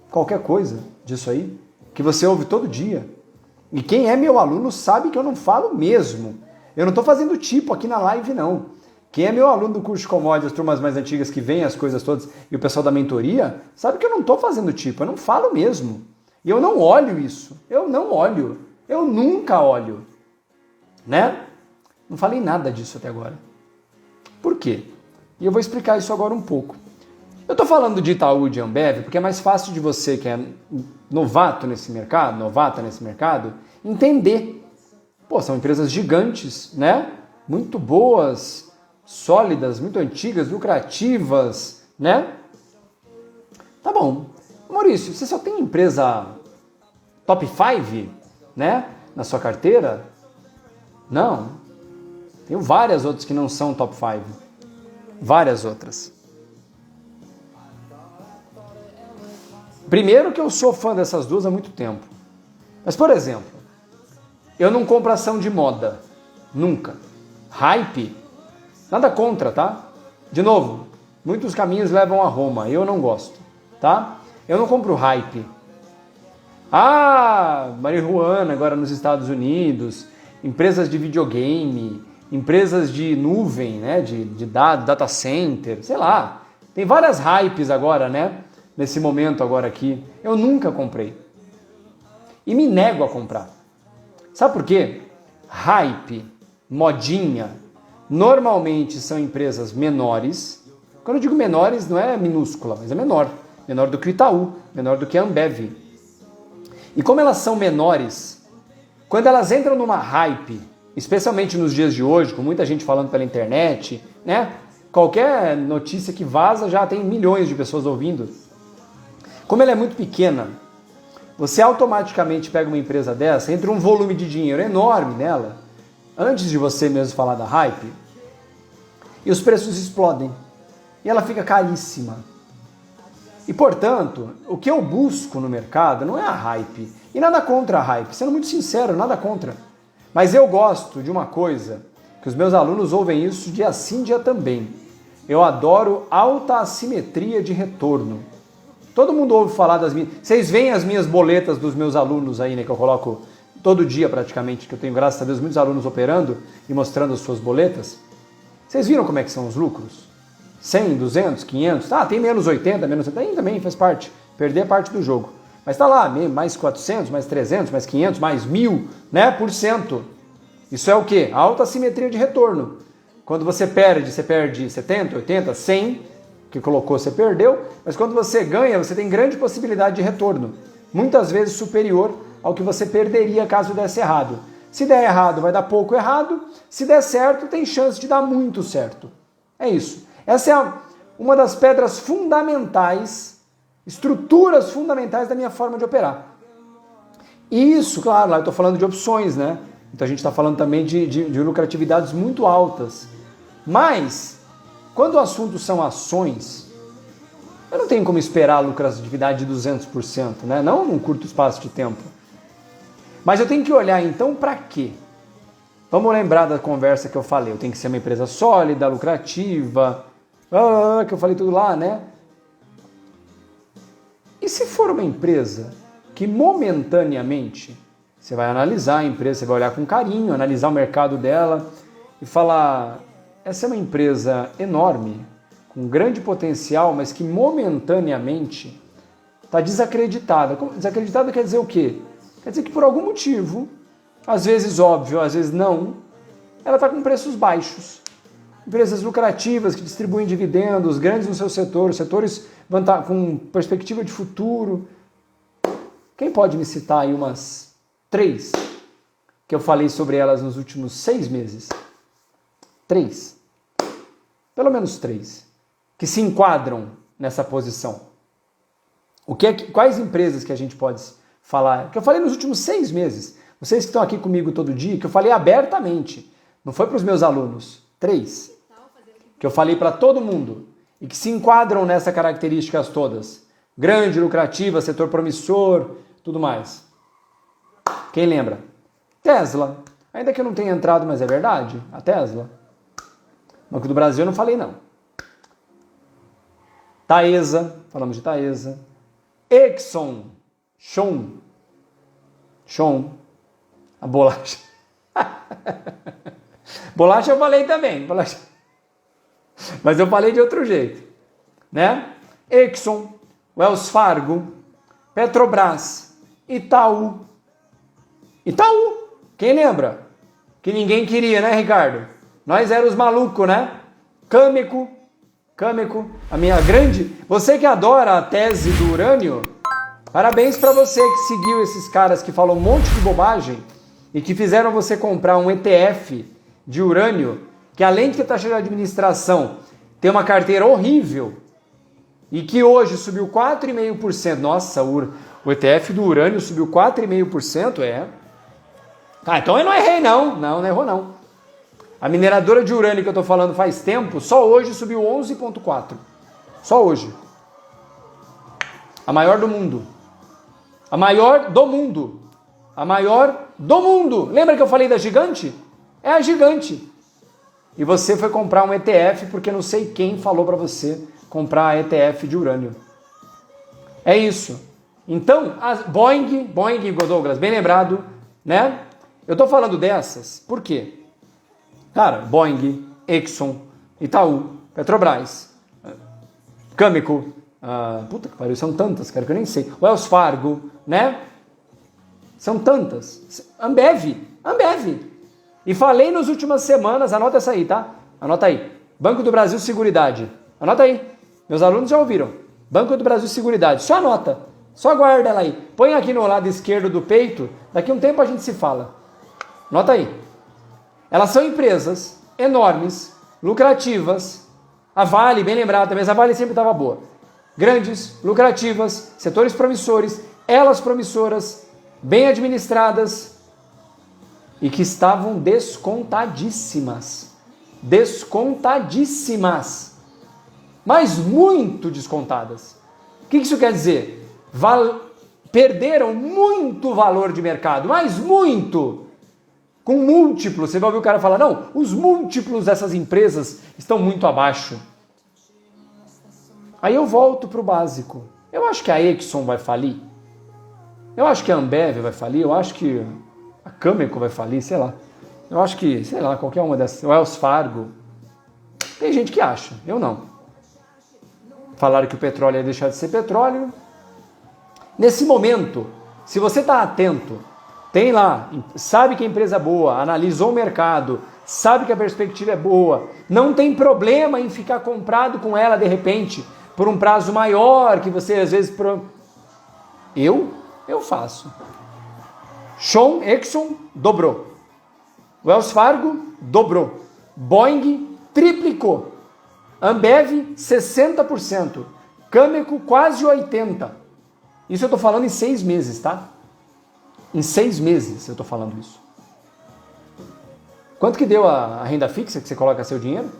qualquer coisa disso aí, que você ouve todo dia. E quem é meu aluno sabe que eu não falo mesmo. Eu não estou fazendo tipo aqui na live, não. Quem é meu aluno do curso de commodities, as turmas mais antigas que vêm as coisas todas, e o pessoal da mentoria, sabe que eu não estou fazendo tipo, eu não falo mesmo. E eu não olho isso. Eu nunca olho. né? Não falei nada disso até agora. Por quê? E eu vou explicar isso agora um pouco. Eu estou falando de Itaú e de Ambev porque é mais fácil de você que é novato nesse mercado, novata nesse mercado, entender. Pô, são empresas gigantes, né? Muito boas, sólidas, muito antigas, lucrativas, né? Tá bom. Maurício, você só tem empresa top 5, né? Na sua carteira? Não. Tenho várias outras que não são top 5. Várias outras. Primeiro que eu sou fã dessas duas há muito tempo. Mas, por exemplo, eu não compro ação de moda. Nunca. Hype, nada contra, tá? De novo, muitos caminhos levam a Roma. Eu não gosto, tá? Eu não compro hype. Ah, marihuana agora nos Estados Unidos, empresas de videogame, empresas de nuvem, né? De dados, data center, sei lá. Tem várias hypes agora, né? Nesse momento agora aqui. Eu nunca comprei. E me nego a comprar. Sabe por quê? Hype, modinha, normalmente são empresas menores. Quando eu digo menores, não é minúscula, mas é menor. Menor do que o Itaú, menor do que a Ambev. E como elas são menores, quando elas entram numa hype, especialmente nos dias de hoje, com muita gente falando pela internet, né? Qualquer notícia que vaza já tem milhões de pessoas ouvindo. Como ela é muito pequena, você automaticamente pega uma empresa dessa, entra um volume de dinheiro enorme nela, antes de você mesmo falar da hype, e os preços explodem. E ela fica caríssima. E, portanto, o que eu busco no mercado não é a hype. E nada contra a hype. Sendo muito sincero, nada contra. Mas eu gosto de uma coisa, que os meus alunos ouvem isso dia sim, dia também. Eu adoro alta assimetria de retorno. Todo mundo ouve falar das minhas... Vocês veem as minhas boletas dos meus alunos aí, né? Que eu coloco todo dia praticamente, que eu tenho, graças a Deus, muitos alunos operando e mostrando as suas boletas. Vocês viram como é que são os lucros? 100, 200, 500? Ah, tem menos 80, menos 70, também faz parte. Perder parte do jogo. Mas tá lá, mais 400, mais 300, mais 500, mais 1.000, né? Por cento. Isso é o quê? Alta assimetria de retorno. Quando você perde 70, 80, 100... que colocou, você perdeu, mas quando você ganha, você tem grande possibilidade de retorno, muitas vezes superior ao que você perderia caso desse errado. Se der errado, vai dar pouco errado, se der certo, tem chance de dar muito certo. É isso. Essa é uma das pedras fundamentais, estruturas fundamentais da minha forma de operar. E isso, claro, lá eu estou falando de opções, né? Então a gente está falando também de lucratividades muito altas. Mas... quando o assunto são ações, eu não tenho como esperar a lucratividade de 200%, né? Não num curto espaço de tempo. Mas eu tenho que olhar então para quê? Vamos lembrar da conversa que eu falei. Eu tenho que ser uma empresa sólida, lucrativa, que eu falei tudo lá, né? E se for uma empresa que momentaneamente, você vai analisar a empresa, você vai olhar com carinho, analisar o mercado dela e falar... essa é uma empresa enorme, com grande potencial, mas que momentaneamente está desacreditada. Desacreditada quer dizer o quê? Quer dizer que por algum motivo, às vezes óbvio, às vezes não, ela está com preços baixos. Empresas lucrativas que distribuem dividendos, grandes no seu setor, os setores vão estar com perspectiva de futuro. Quem pode me citar aí umas 3 que eu falei sobre elas nos últimos 6 meses? 3. Pelo menos 3. Que se enquadram nessa posição. Quais empresas que a gente pode falar? Que eu falei nos últimos 6 meses. Vocês que estão aqui comigo todo dia, que eu falei abertamente. Não foi para os meus alunos. 3. Que eu falei para todo mundo. E que se enquadram nessas características todas. Grande, lucrativa, setor promissor, tudo mais. Quem lembra? Tesla. Ainda que eu não tenha entrado, mas é verdade. A Tesla. Banco do Brasil eu não falei não. Taesa, falamos de Taesa. Exxon, Chon, a bolacha. Bolacha eu falei também, bolacha. Mas eu falei de outro jeito, né? Exxon, Wells Fargo, Petrobras, Itaú. Quem lembra? que ninguém queria, né, Ricardo? Nós éramos malucos, né? Câmico, a minha grande... Você que adora a tese do urânio, parabéns para você que seguiu esses caras que falam um monte de bobagem e que fizeram você comprar um ETF de urânio, que além de ter taxa de administração, tem uma carteira horrível e que hoje subiu 4,5%. Nossa, o ETF do urânio subiu 4,5%, Ah, então eu não errei não. Não errou não. A mineradora de urânio que eu tô falando faz tempo, só hoje subiu 11,4%. Só hoje. A maior do mundo. A maior do mundo. A maior do mundo. Lembra que eu falei da gigante? É a gigante. E você foi comprar um ETF porque não sei quem falou para você comprar ETF de urânio. É isso. Então, a Boeing, Douglas, bem lembrado, né? Eu tô falando dessas, por quê? Cara, Boeing, Exxon, Itaú, Petrobras, Cameco, puta que pariu, são tantas, cara, que eu nem sei. Wells Fargo, né? São tantas. Ambev. E falei nas últimas semanas, anota essa aí, tá? Anota aí. Banco do Brasil Seguridade. Anota aí. Meus alunos já ouviram. Banco do Brasil Seguridade. Só anota. Só guarda ela aí. Põe aqui no lado esquerdo do peito. Daqui a um tempo a gente se fala. Anota aí. Elas são empresas enormes, lucrativas. A Vale, bem lembrado também, a Vale sempre estava boa. Grandes, lucrativas, setores promissores, elas promissoras, bem administradas e que estavam descontadíssimas. Descontadíssimas. Mas muito descontadas. O que isso quer dizer? Perderam muito valor de mercado, mas muito. Com múltiplos, você vai ouvir o cara falar, não, os múltiplos dessas empresas estão muito abaixo. Aí eu volto para o básico. Eu acho que a Exxon vai falir. Eu acho que a Ambev vai falir. Eu acho que a Cameco vai falir, sei lá. Eu acho que, sei lá, qualquer uma dessas. O Wells Fargo. Tem gente que acha, eu não. Falaram que o petróleo ia deixar de ser petróleo. Nesse momento, se você está atento, tem lá, sabe que a empresa é boa, analisou o mercado, sabe que a perspectiva é boa, não tem problema em ficar comprado com ela de repente, por um prazo maior que você às vezes... Eu faço. Exxon dobrou. Wells Fargo dobrou. Boeing triplicou. Ambev 60%. Cameco quase 80%. Isso eu estou falando em 6 meses, tá? Em 6 meses eu estou falando isso. Quanto que deu a renda fixa que você coloca seu dinheiro?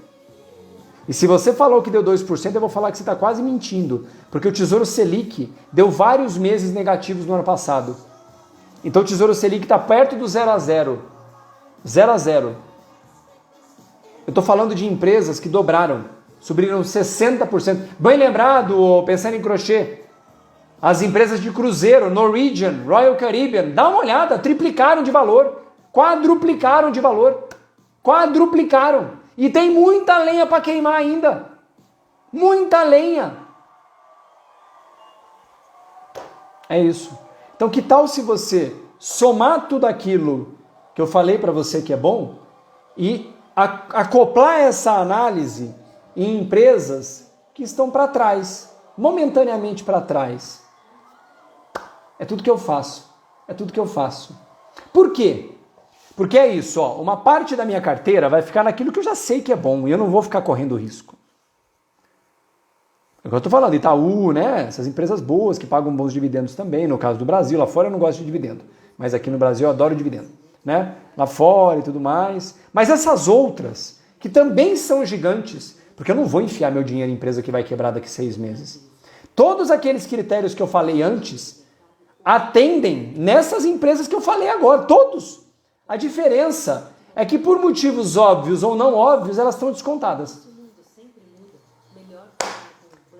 E se você falou que deu 2%, eu vou falar que você está quase mentindo. Porque o Tesouro Selic deu vários meses negativos no ano passado. Então o Tesouro Selic está perto do 0 a 0. 0 a 0. Eu estou falando de empresas que dobraram. Subiram 60%. Bem lembrado, pensando em crochê. As empresas de cruzeiro, Norwegian, Royal Caribbean, dá uma olhada, triplicaram de valor, quadruplicaram de valor, quadruplicaram. E tem muita lenha para queimar ainda. Muita lenha. É isso. Então que tal se você somar tudo aquilo que eu falei para você que é bom e acoplar essa análise em empresas que estão para trás, momentaneamente para trás. É tudo que eu faço. É tudo que eu faço. Por quê? Porque é isso, ó. Uma parte da minha carteira vai ficar naquilo que eu já sei que é bom e eu não vou ficar correndo risco. É o que eu estou falando, Itaú, né? Essas empresas boas que pagam bons dividendos também. No caso do Brasil, lá fora eu não gosto de dividendo. Mas aqui no Brasil eu adoro dividendo, né? Lá fora e tudo mais. Mas essas outras, que também são gigantes, porque eu não vou enfiar meu dinheiro em empresa que vai quebrar daqui 6 meses. Todos aqueles critérios que eu falei antes atendem nessas empresas que eu falei agora, todos. A diferença é que por motivos óbvios ou não óbvios, elas estão descontadas.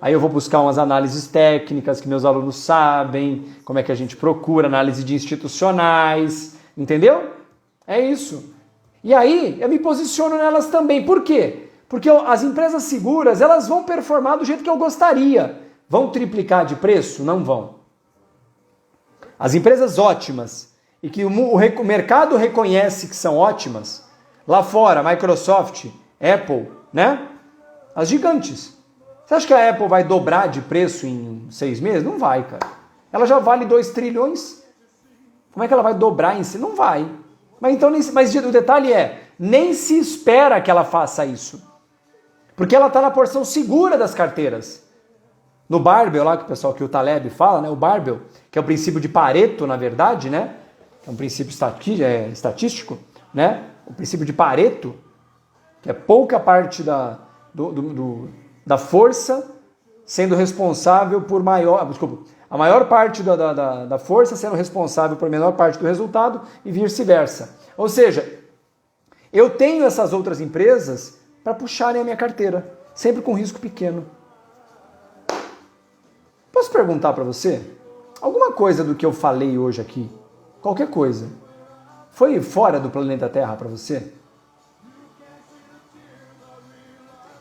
Aí eu vou buscar umas análises técnicas que meus alunos sabem, como é que a gente procura, análise de institucionais, entendeu? É isso. E aí eu me posiciono nelas também. Por quê? Porque as empresas seguras, elas vão performar do jeito que eu gostaria. Vão triplicar de preço? Não vão. As empresas ótimas e que o mercado reconhece que são ótimas, lá fora, Microsoft, Apple, né? As gigantes. Você acha que a Apple vai dobrar de preço em 6 meses? Não vai, cara. Ela já vale 2 trilhões. Como é que ela vai dobrar em si? Não vai. Mas o detalhe é, nem se espera que ela faça isso. Porque ela está na porção segura das carteiras. No Barbell, lá que o pessoal que o Taleb fala, né? O Barbell, que é o princípio de Pareto, na verdade, né? É um princípio estatístico, né? O princípio de Pareto, que é pouca parte da força sendo responsável por a maior parte da força sendo responsável por menor parte do resultado e vice-versa. Ou seja, eu tenho essas outras empresas para puxarem a minha carteira, sempre com risco pequeno. Posso perguntar para você? Alguma coisa do que eu falei hoje aqui, qualquer coisa, foi fora do planeta Terra para você?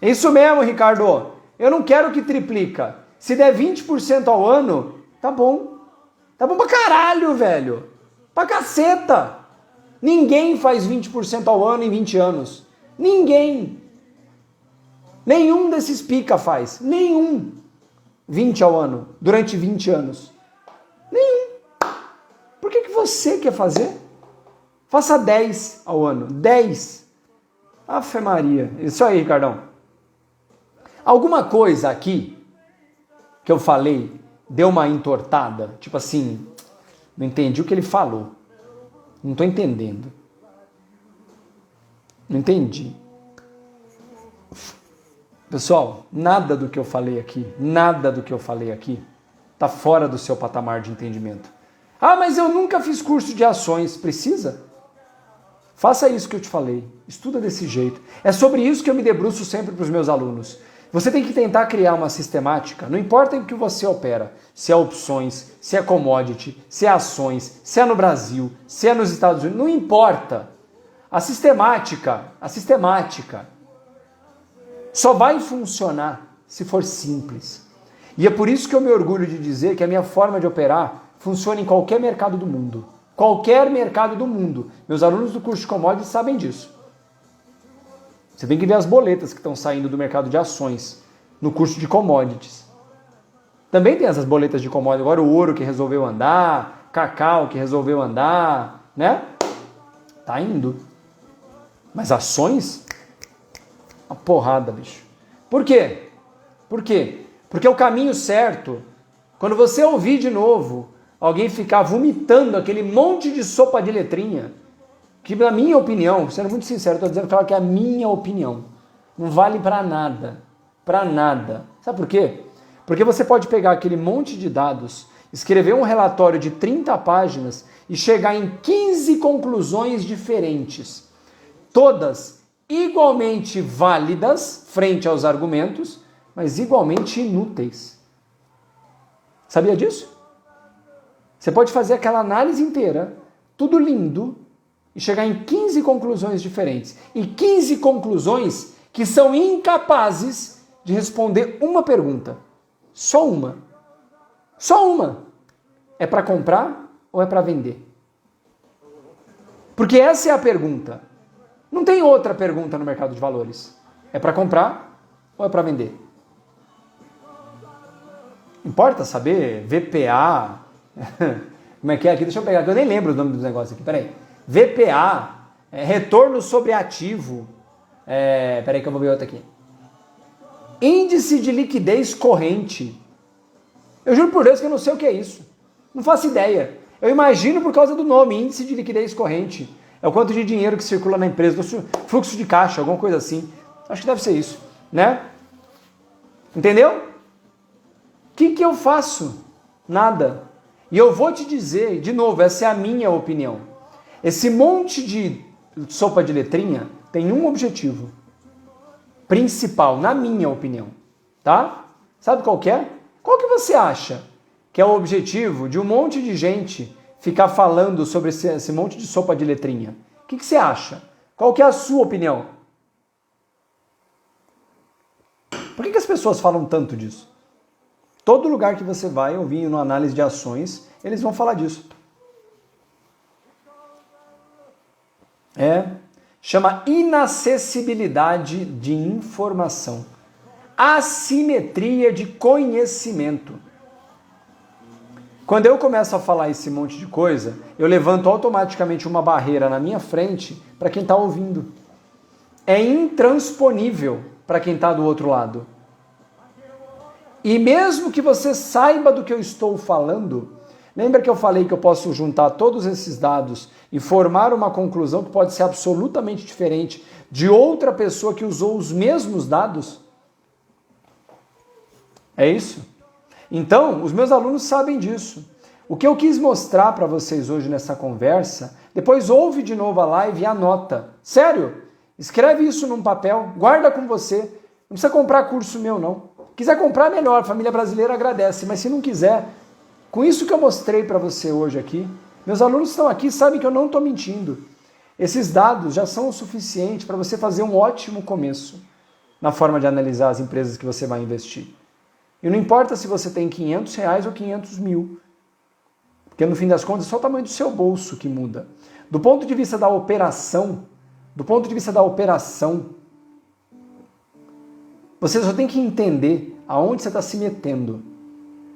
É isso mesmo, Ricardo. Eu não quero que triplica. Se der 20% ao ano, tá bom. Tá bom pra caralho, velho. Pra caceta. Ninguém faz 20% ao ano em 20 anos. Ninguém. Nenhum desses pica faz. Nenhum. 20 ao ano. Durante 20 anos. Nenhum. Por que você quer fazer? Faça 10 ao ano. 10. Afe Maria. Isso aí, Ricardão. Alguma coisa aqui que eu falei deu uma entortada? Tipo assim, não entendi o que ele falou. Não estou entendendo. Não entendi. Pessoal, nada do que eu falei aqui está fora do seu patamar de entendimento. Ah, mas eu nunca fiz curso de ações. Precisa? Faça isso que eu te falei. Estuda desse jeito. É sobre isso que eu me debruço sempre para os meus alunos. Você tem que tentar criar uma sistemática, não importa em que você opera, se é opções, se é commodity, se é ações, se é no Brasil, se é nos Estados Unidos, não importa. A sistemática só vai funcionar se for simples. E é por isso que eu me orgulho de dizer que a minha forma de operar funciona em qualquer mercado do mundo. Qualquer mercado do mundo. Meus alunos do curso de commodities sabem disso. Você tem que ver as boletas que estão saindo do mercado de ações no curso de commodities. Também tem essas boletas de commodities. Agora o ouro que resolveu andar, cacau que resolveu andar, né? Tá indo. Mas ações? Uma porrada, bicho. Por quê? Por quê? Porque é o caminho certo. Quando você ouvir de novo alguém ficar vomitando aquele monte de sopa de letrinha, que na minha opinião, sendo muito sincero, estou dizendo claro que é a minha opinião, não vale para nada. Para nada. Sabe por quê? Porque você pode pegar aquele monte de dados, escrever um relatório de 30 páginas e chegar em 15 conclusões diferentes. Todas igualmente válidas frente aos argumentos, mas igualmente inúteis. Sabia disso? Você pode fazer aquela análise inteira, tudo lindo, e chegar em 15 conclusões diferentes. E 15 conclusões que são incapazes de responder uma pergunta. Só uma. Só uma. É para comprar ou é para vender? Porque essa é a pergunta. Não tem outra pergunta no mercado de valores. É para comprar ou é para vender? Importa saber VPA. Como é que é aqui? Deixa eu pegar, que eu nem lembro o nome dos negócios aqui. Peraí. VPA, retorno sobre ativo. Peraí que eu vou ver outra aqui. Índice de liquidez corrente. Eu juro por Deus que eu não sei o que é isso. Não faço ideia. Eu imagino por causa do nome, índice de liquidez corrente. É o quanto de dinheiro que circula na empresa, fluxo de caixa, alguma coisa assim. Acho que deve ser isso, né? Entendeu? O que eu faço? Nada. E eu vou te dizer, de novo, essa é a minha opinião. Esse monte de sopa de letrinha tem um objetivo principal, na minha opinião, tá? Sabe qual que é? Qual que você acha que é o objetivo de um monte de gente ficar falando sobre esse monte de sopa de letrinha? O que você acha? Qual que é a sua opinião? Por que as pessoas falam tanto disso? Todo lugar que você vai ouvir uma análise de ações, eles vão falar disso. Chama inacessibilidade de informação. Assimetria de conhecimento. Quando eu começo a falar esse monte de coisa, eu levanto automaticamente uma barreira na minha frente para quem está ouvindo. É intransponível para quem está do outro lado. E mesmo que você saiba do que eu estou falando, lembra que eu falei que eu posso juntar todos esses dados e formar uma conclusão que pode ser absolutamente diferente de outra pessoa que usou os mesmos dados? É isso? Então, os meus alunos sabem disso. O que eu quis mostrar para vocês hoje nessa conversa, depois ouve de novo a live e anota. Sério? Escreve isso num papel, guarda com você. Não precisa comprar curso meu, não. Quiser comprar, melhor. A família brasileira agradece. Mas se não quiser, com isso que eu mostrei para você hoje aqui, meus alunos estão aqui, sabem que eu não estou mentindo. Esses dados já são o suficiente para você fazer um ótimo começo na forma de analisar as empresas que você vai investir. E não importa se você tem R$500 ou 500 mil, porque no fim das contas é só o tamanho do seu bolso que muda. Do ponto de vista da operação, você só tem que entender aonde você está se metendo.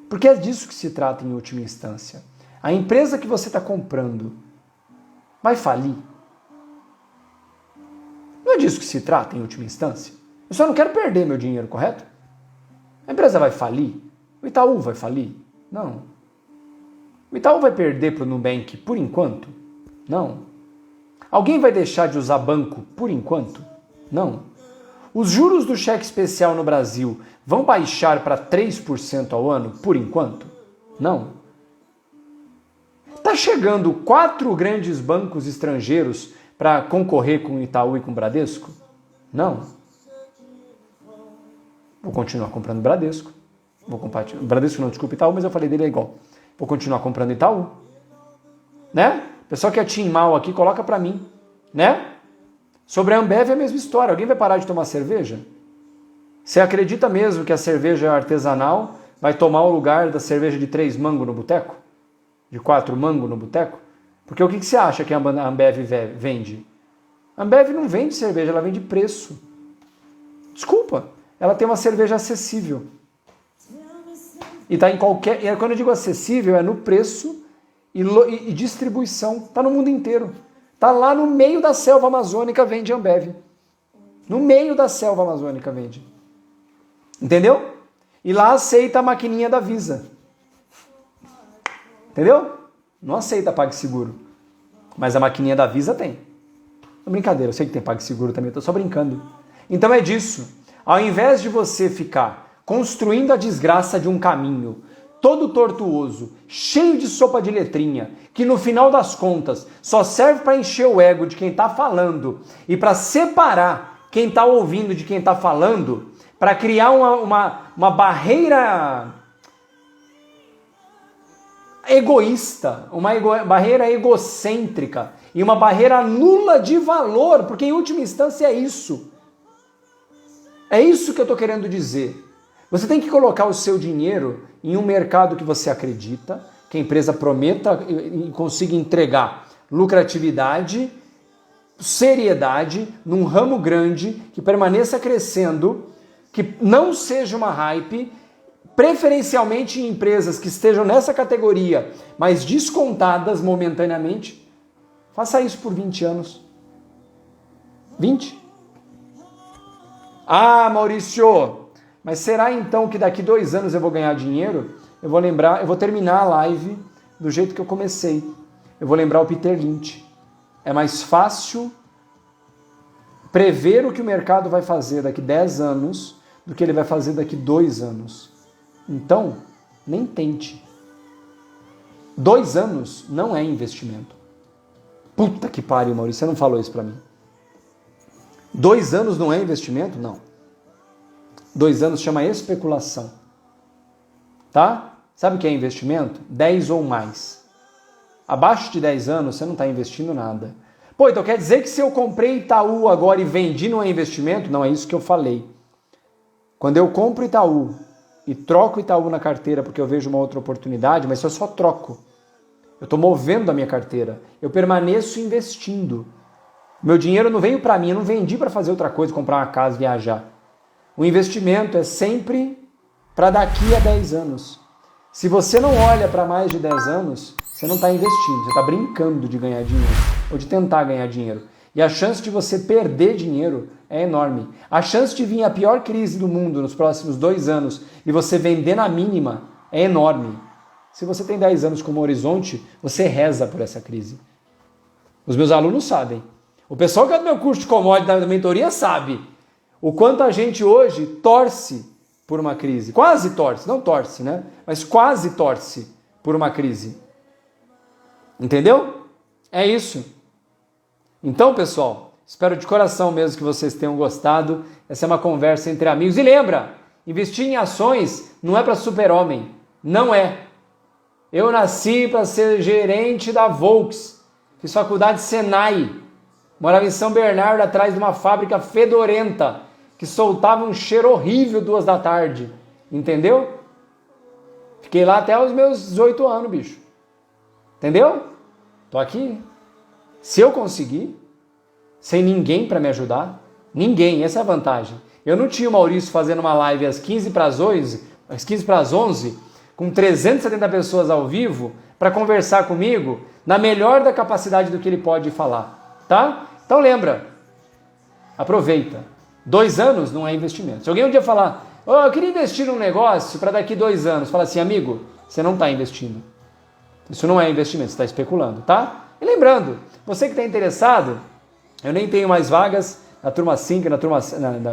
Porque é disso que se trata em última instância. A empresa que você está comprando vai falir? Não é disso que se trata em última instância? Eu só não quero perder meu dinheiro, correto? A empresa vai falir? O Itaú vai falir? Não. O Itaú vai perder para o Nubank por enquanto? Não. Alguém vai deixar de usar banco por enquanto? Não. Os juros do cheque especial no Brasil vão baixar para 3% ao ano por enquanto? Não. Está chegando 4 grandes bancos estrangeiros para concorrer com o Itaú e com o Bradesco? Não. Vou continuar comprando Bradesco. Bradesco não, desculpa, Itaú, mas eu falei dele é igual. Vou continuar comprando Itaú. Né? O pessoal que é Tim Mal aqui, coloca para mim. Né? Sobre a Ambev é a mesma história. Alguém vai parar de tomar cerveja? Você acredita mesmo que a cerveja artesanal vai tomar o lugar da cerveja de 3 mangos no boteco? De 4 mangos no boteco? Porque o que você acha que a Ambev vende? A Ambev não vende cerveja, ela vende preço. Desculpa. Ela tem uma cerveja acessível. E tá em qualquer... E quando eu digo acessível, é no preço e distribuição. Tá no mundo inteiro. Tá lá no meio da selva amazônica, vende Ambev. No meio da selva amazônica vende. Entendeu? E lá aceita a maquininha da Visa. Entendeu? Não aceita PagSeguro. Mas a maquininha da Visa tem. É brincadeira, eu sei que tem PagSeguro também, eu tô só brincando. Então é disso. Ao invés de você ficar construindo a desgraça de um caminho todo tortuoso, cheio de sopa de letrinha, que no final das contas só serve para encher o ego de quem está falando e para separar quem está ouvindo de quem está falando, para criar uma barreira egoísta, barreira egocêntrica e uma barreira nula de valor, porque em última instância é isso. É isso que eu estou querendo dizer. Você tem que colocar o seu dinheiro em um mercado que você acredita, que a empresa prometa e consiga entregar lucratividade, seriedade, num ramo grande, que permaneça crescendo, que não seja uma hype, preferencialmente em empresas que estejam nessa categoria, mas descontadas momentaneamente. Faça isso por 20 anos. 20? Ah, Maurício, mas será então que daqui 2 anos eu vou ganhar dinheiro? Eu vou terminar a live do jeito que eu comecei. Eu vou lembrar o Peter Lynch. É mais fácil prever o que o mercado vai fazer daqui 10 anos do que ele vai fazer daqui 2 anos. Então, nem tente. 2 anos não é investimento. Puta que pariu, Maurício, você não falou isso pra mim. 2 anos não é investimento? Não. 2 anos chama especulação. Tá? Sabe o que é investimento? 10 ou mais. Abaixo de 10 anos você não está investindo nada. Pô, então quer dizer que se eu comprei Itaú agora e vendi não é investimento? Não, é isso que eu falei. Quando eu compro Itaú e troco Itaú na carteira porque eu vejo uma outra oportunidade, mas eu só troco. Eu estou movendo a minha carteira. Eu permaneço investindo. Meu dinheiro não veio para mim, eu não vendi para fazer outra coisa, comprar uma casa, viajar. O investimento é sempre para daqui a 10 anos. Se você não olha para mais de 10 anos, você não está investindo, você está brincando de ganhar dinheiro ou de tentar ganhar dinheiro. E a chance de você perder dinheiro é enorme. A chance de vir a pior crise do mundo nos próximos 2 anos e você vender na mínima é enorme. Se você tem 10 anos como horizonte, você reza por essa crise. Os meus alunos sabem. O pessoal que é do meu curso de commodity da mentoria sabe o quanto a gente hoje torce por uma crise. Quase torce, não torce, né? Mas quase torce por uma crise. Entendeu? É isso. Então, pessoal, espero de coração mesmo que vocês tenham gostado. Essa é uma conversa entre amigos. E lembra, investir em ações não é para super-homem. Não é. Eu nasci para ser gerente da Volks. Fiz faculdade Senai. Morava em São Bernardo, atrás de uma fábrica fedorenta, que soltava um cheiro horrível 2 da tarde. Entendeu? Fiquei lá até os meus 18 anos, bicho. Entendeu? Tô aqui. Se eu conseguir, sem ninguém para me ajudar, ninguém, essa é a vantagem. Eu não tinha o Maurício fazendo uma live às 15 para as 11, com 370 pessoas ao vivo, para conversar comigo na melhor da capacidade do que ele pode falar, tá? Então lembra, aproveita. 2 anos não é investimento. Se alguém um dia falar, eu queria investir num negócio para daqui 2 anos, fala assim, amigo, você não está investindo. Isso não é investimento, você está especulando, tá? E lembrando, você que está interessado, eu nem tenho mais vagas na turma 5, na turma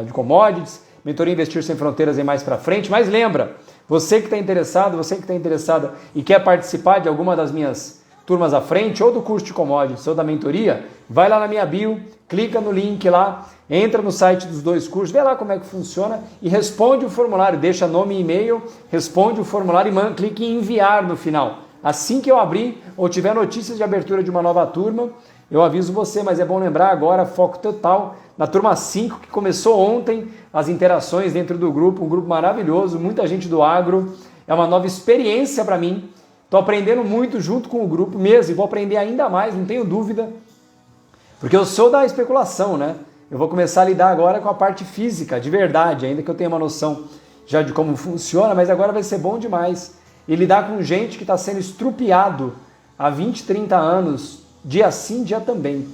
de commodities, mentoria Investir Sem Fronteiras e mais para frente, mas lembra, você que está interessado, você que está interessada e quer participar de alguma das minhas turmas à frente, ou do curso de commodities, ou da mentoria, vai lá na minha bio, clica no link lá, entra no site dos 2 cursos, vê lá como é que funciona e responde o formulário, deixa nome e e-mail, responde o formulário e clique em enviar no final. Assim que eu abrir ou tiver notícias de abertura de uma nova turma, eu aviso você, mas é bom lembrar agora, foco total na turma 5, que começou ontem, as interações dentro do grupo, um grupo maravilhoso, muita gente do agro, é uma nova experiência para mim, estou aprendendo muito junto com o grupo mesmo, e vou aprender ainda mais, não tenho dúvida, porque eu sou da especulação, né? Eu vou começar a lidar agora com a parte física, de verdade, ainda que eu tenha uma noção já de como funciona, mas agora vai ser bom demais. E lidar com gente que está sendo estrupiado há 20, 30 anos, dia sim, dia também.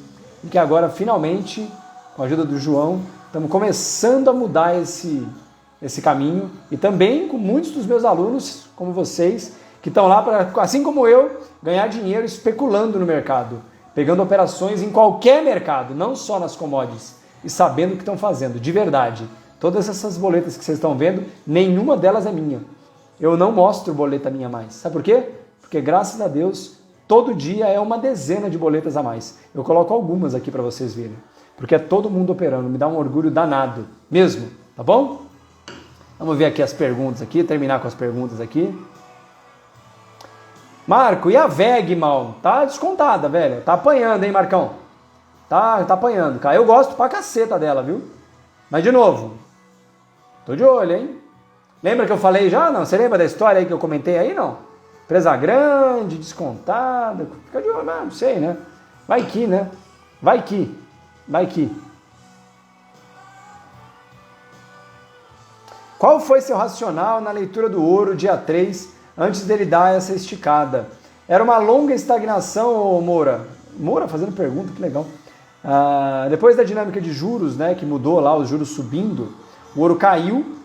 E que agora, finalmente, com a ajuda do João, estamos começando a mudar esse caminho. E também com muitos dos meus alunos, como vocês, que estão lá para, assim como eu, ganhar dinheiro especulando no mercado. Pegando operações em qualquer mercado, não só nas commodities. E sabendo o que estão fazendo, de verdade. Todas essas boletas que vocês estão vendo, nenhuma delas é minha. Eu não mostro boleta minha mais. Sabe por quê? Porque, graças a Deus, todo dia é uma dezena de boletas a mais. Eu coloco algumas aqui para vocês verem. Porque é todo mundo operando. Me dá um orgulho danado. Mesmo. Tá bom? Vamos ver aqui as perguntas aqui. Terminar com as perguntas aqui. Marco, e a VEG, mal? Tá descontada, velho. Tá apanhando, hein, Marcão? Tá apanhando, cara. Eu gosto pra caceta dela, viu? Mas, de novo, tô de olho, hein? Lembra que eu falei já? Não? Você lembra da história aí que eu comentei aí? Não? Empresa grande, descontada. Fica de olho, não sei, né? Vai que, né? Vai que. Qual foi seu racional na leitura do ouro dia 3, antes dele dar essa esticada? Era uma longa estagnação, ô Moura? Moura fazendo pergunta, que legal. Depois da dinâmica de juros, né, que mudou lá, os juros subindo, o ouro caiu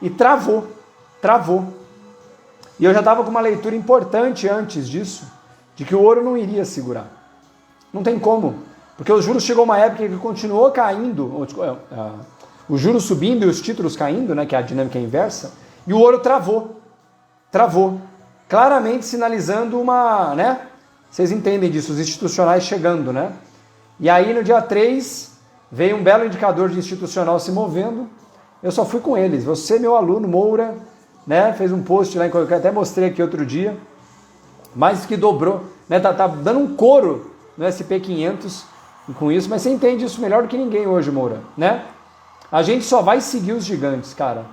e travou. E eu já estava com uma leitura importante antes disso, de que o ouro não iria segurar. Não tem como, porque os juros chegou uma época que continuou caindo, os juros subindo e os títulos caindo, né, que é a dinâmica inversa, e o ouro travou, claramente sinalizando uma, né, vocês entendem disso, os institucionais chegando, né, e aí no dia 3 veio um belo indicador de institucional se movendo, eu só fui com eles, você, meu aluno, Moura, né, fez um post lá, que eu até mostrei aqui outro dia, mais que dobrou, né, tá dando um couro no SP500 com isso, mas você entende isso melhor do que ninguém hoje, Moura, né? A gente só vai seguir os gigantes, cara.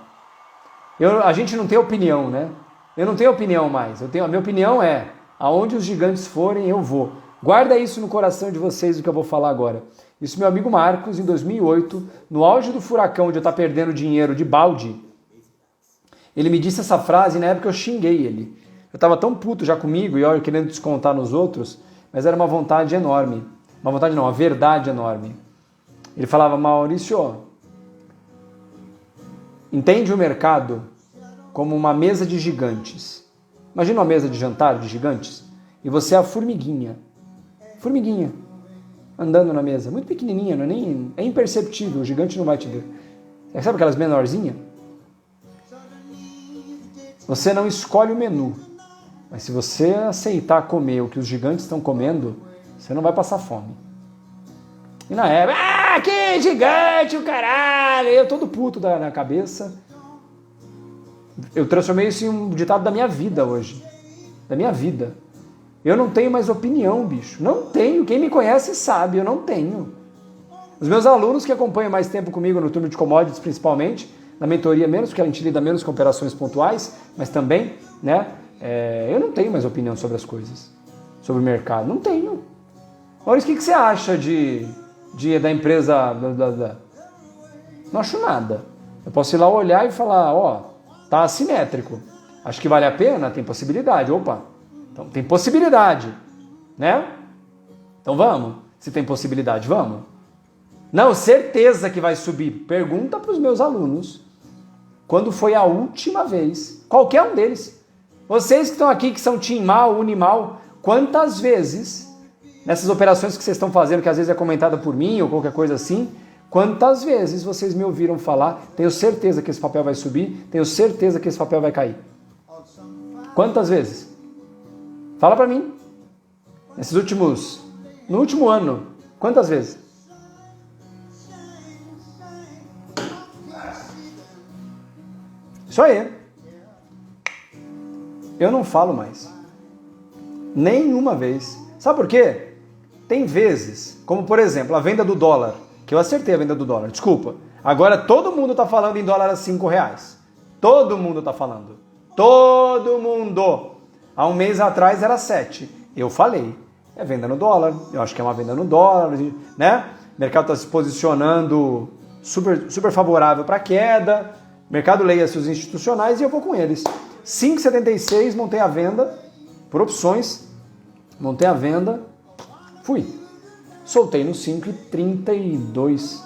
A gente não tem opinião, né? Eu não tenho opinião mais. A minha opinião é, aonde os gigantes forem, eu vou. Guarda isso no coração de vocês, o que eu vou falar agora. Isso meu amigo Marcos, em 2008, no auge do furacão de eu estar perdendo dinheiro de balde, ele me disse essa frase e na época eu xinguei ele. Eu estava tão puto já comigo e olha, querendo descontar nos outros, mas era uma vontade enorme. Uma vontade não, uma verdade enorme. Ele falava, Maurício, entende o mercado como uma mesa de gigantes. Imagina uma mesa de jantar de gigantes e você é a formiguinha. Formiguinha, andando na mesa. Muito pequenininha, não é, é imperceptível, o gigante não vai te ver. Sabe aquelas menorzinhas? Você não escolhe o menu, mas se você aceitar comer o que os gigantes estão comendo, você não vai passar fome. E na época, que gigante, o caralho! Eu todo puto na cabeça. Eu transformei isso em um ditado da minha vida hoje. Da minha vida. Eu não tenho mais opinião, bicho. Não tenho. Quem me conhece sabe, eu não tenho. Os meus alunos que acompanham mais tempo comigo no turno de commodities, principalmente, na mentoria menos, porque a gente lida menos com operações pontuais, mas também, né? Eu não tenho mais opinião sobre as coisas. Sobre o mercado. Não tenho. Maurício, o que você acha da empresa... Não acho nada. Eu posso ir lá olhar e falar, tá assimétrico. Acho que vale a pena? Tem possibilidade. Opa, então tem possibilidade, né? Então vamos. Se tem possibilidade, vamos. Não, certeza que vai subir. Pergunta para os meus alunos. Quando foi a última vez? Qualquer um deles. Vocês que estão aqui, que são Timal, Unimal, quantas vezes, nessas operações que vocês estão fazendo, que às vezes é comentada por mim ou qualquer coisa assim, quantas vezes vocês me ouviram falar, tenho certeza que esse papel vai subir, tenho certeza que esse papel vai cair? Quantas vezes? Fala pra mim. No último ano, quantas vezes? Isso aí. Eu não falo mais. Nenhuma vez. Sabe por quê? Tem vezes, como por exemplo, a venda do dólar, que eu acertei a venda do dólar, desculpa. Agora todo mundo está falando em dólar a R$5. Todo mundo está falando. Todo mundo. Há um mês atrás era 7. Eu falei, é venda no dólar, eu acho que é uma venda no dólar, né? O mercado está se posicionando super favorável para queda, o mercado leia-se os institucionais e eu vou com eles. 5,76, montei a venda, por opções, montei a venda, fui. Soltei no 5,32.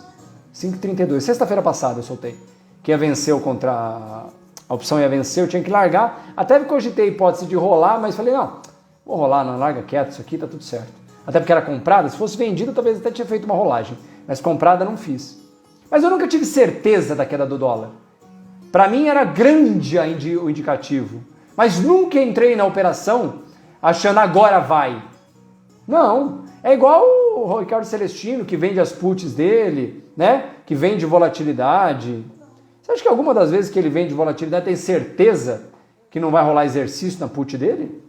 5,32. Sexta-feira passada eu soltei. Que ia vencer o contra... A opção ia vencer, eu tinha que largar. Até cogitei a hipótese de rolar, mas falei, não, vou rolar, não, larga quieto, isso aqui tá tudo certo. Até porque era comprada, se fosse vendida, talvez até tinha feito uma rolagem. Mas comprada não fiz. Mas eu nunca tive certeza da queda do dólar. Para mim era grande o indicativo. Mas nunca entrei na operação achando agora vai. Não, é igual o Ricardo Celestino, que vende as puts dele, né? Que vende volatilidade. Você acha que alguma das vezes que ele vende volatilidade tem certeza que não vai rolar exercício na put dele?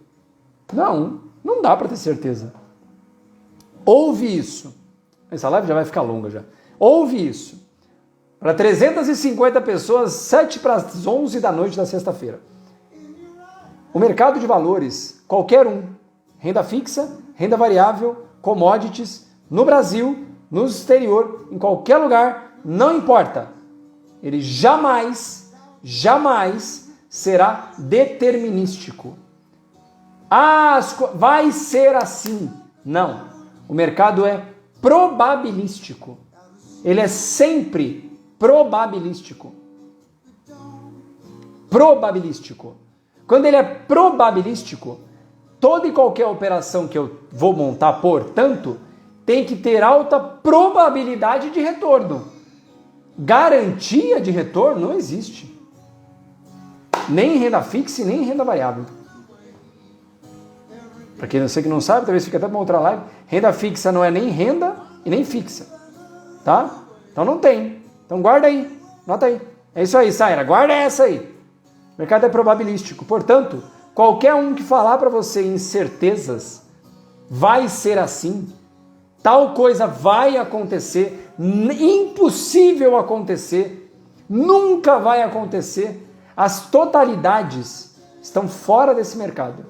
Não, não dá para ter certeza. Ouve isso. Essa live já vai ficar longa já. Ouve isso. Para 350 pessoas, 7 para as 11 da noite da sexta-feira. O mercado de valores, qualquer um, renda fixa, renda variável, commodities, no Brasil, no exterior, em qualquer lugar, não importa. Ele jamais será determinístico. Vai ser assim. Não. O mercado é probabilístico. Ele é sempre probabilístico. Probabilístico. Quando ele é probabilístico, toda e qualquer operação que eu vou montar, portanto, tem que ter alta probabilidade de retorno. Garantia de retorno não existe. Nem em renda fixa e nem em renda variável. Para quem não sei que não sabe, talvez fique até para outra live, renda fixa não é nem renda e nem fixa. Tá? Então não tem. Então guarda aí. Nota aí. É isso aí, Saira. Guarda essa aí. O mercado é probabilístico. Portanto, qualquer um que falar para você incertezas, vai ser assim, tal coisa vai acontecer, impossível acontecer, nunca vai acontecer. As totalidades estão fora desse mercado.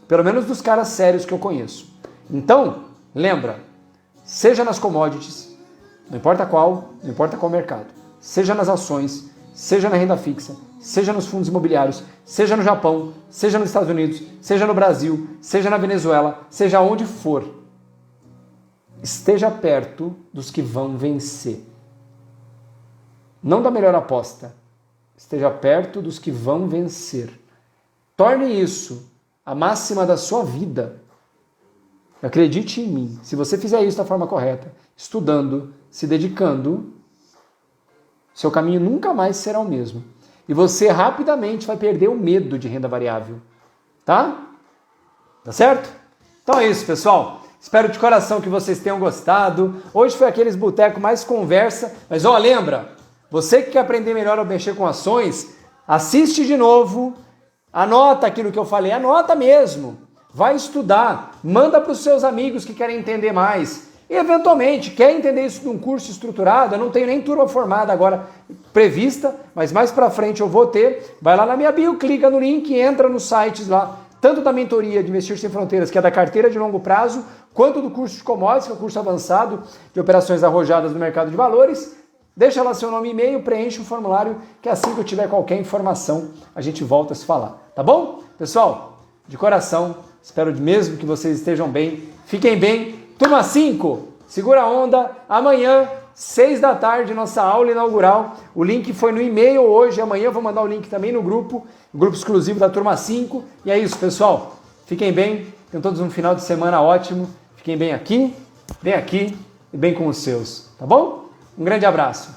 Pelo menos dos caras sérios que eu conheço. Então, lembra, seja nas commodities, não importa qual mercado, seja nas ações, seja na renda fixa, seja nos fundos imobiliários, seja no Japão, seja nos Estados Unidos, seja no Brasil, seja na Venezuela, seja onde for, esteja perto dos que vão vencer. Não da melhor aposta, esteja perto dos que vão vencer. Torne isso a máxima da sua vida. Acredite em mim. Se você fizer isso da forma correta, estudando, se dedicando, seu caminho nunca mais será o mesmo. E você rapidamente vai perder o medo de renda variável. Tá? Tá certo? Então é isso, pessoal. Espero de coração que vocês tenham gostado. Hoje foi aqueles boteco mais conversa. Mas lembra, você que quer aprender melhor a mexer com ações, assiste de novo, anota aquilo que eu falei, anota mesmo. Vai estudar, manda para os seus amigos que querem entender mais. E, eventualmente, quer entender isso num curso estruturado? Eu não tenho nem turma formada agora prevista, mas mais para frente eu vou ter. Vai lá na minha bio, clica no link, entra nos sites lá, tanto da mentoria de Investir Sem Fronteiras, que é da carteira de longo prazo, quanto do curso de commodities, que é o curso avançado de operações arrojadas no mercado de valores. Deixa lá seu nome e e-mail, preenche um formulário, que assim que eu tiver qualquer informação, a gente volta a se falar. Tá bom? Pessoal, de coração, espero mesmo que vocês estejam bem. Fiquem bem. Turma 5, segura a onda. Amanhã, 6 da tarde, nossa aula inaugural. O link foi no e-mail hoje. Amanhã eu vou mandar o link também no grupo exclusivo da Turma 5. E é isso, pessoal. Fiquem bem. Tenham todos um final de semana ótimo. Fiquem bem aqui e bem com os seus. Tá bom? Um grande abraço.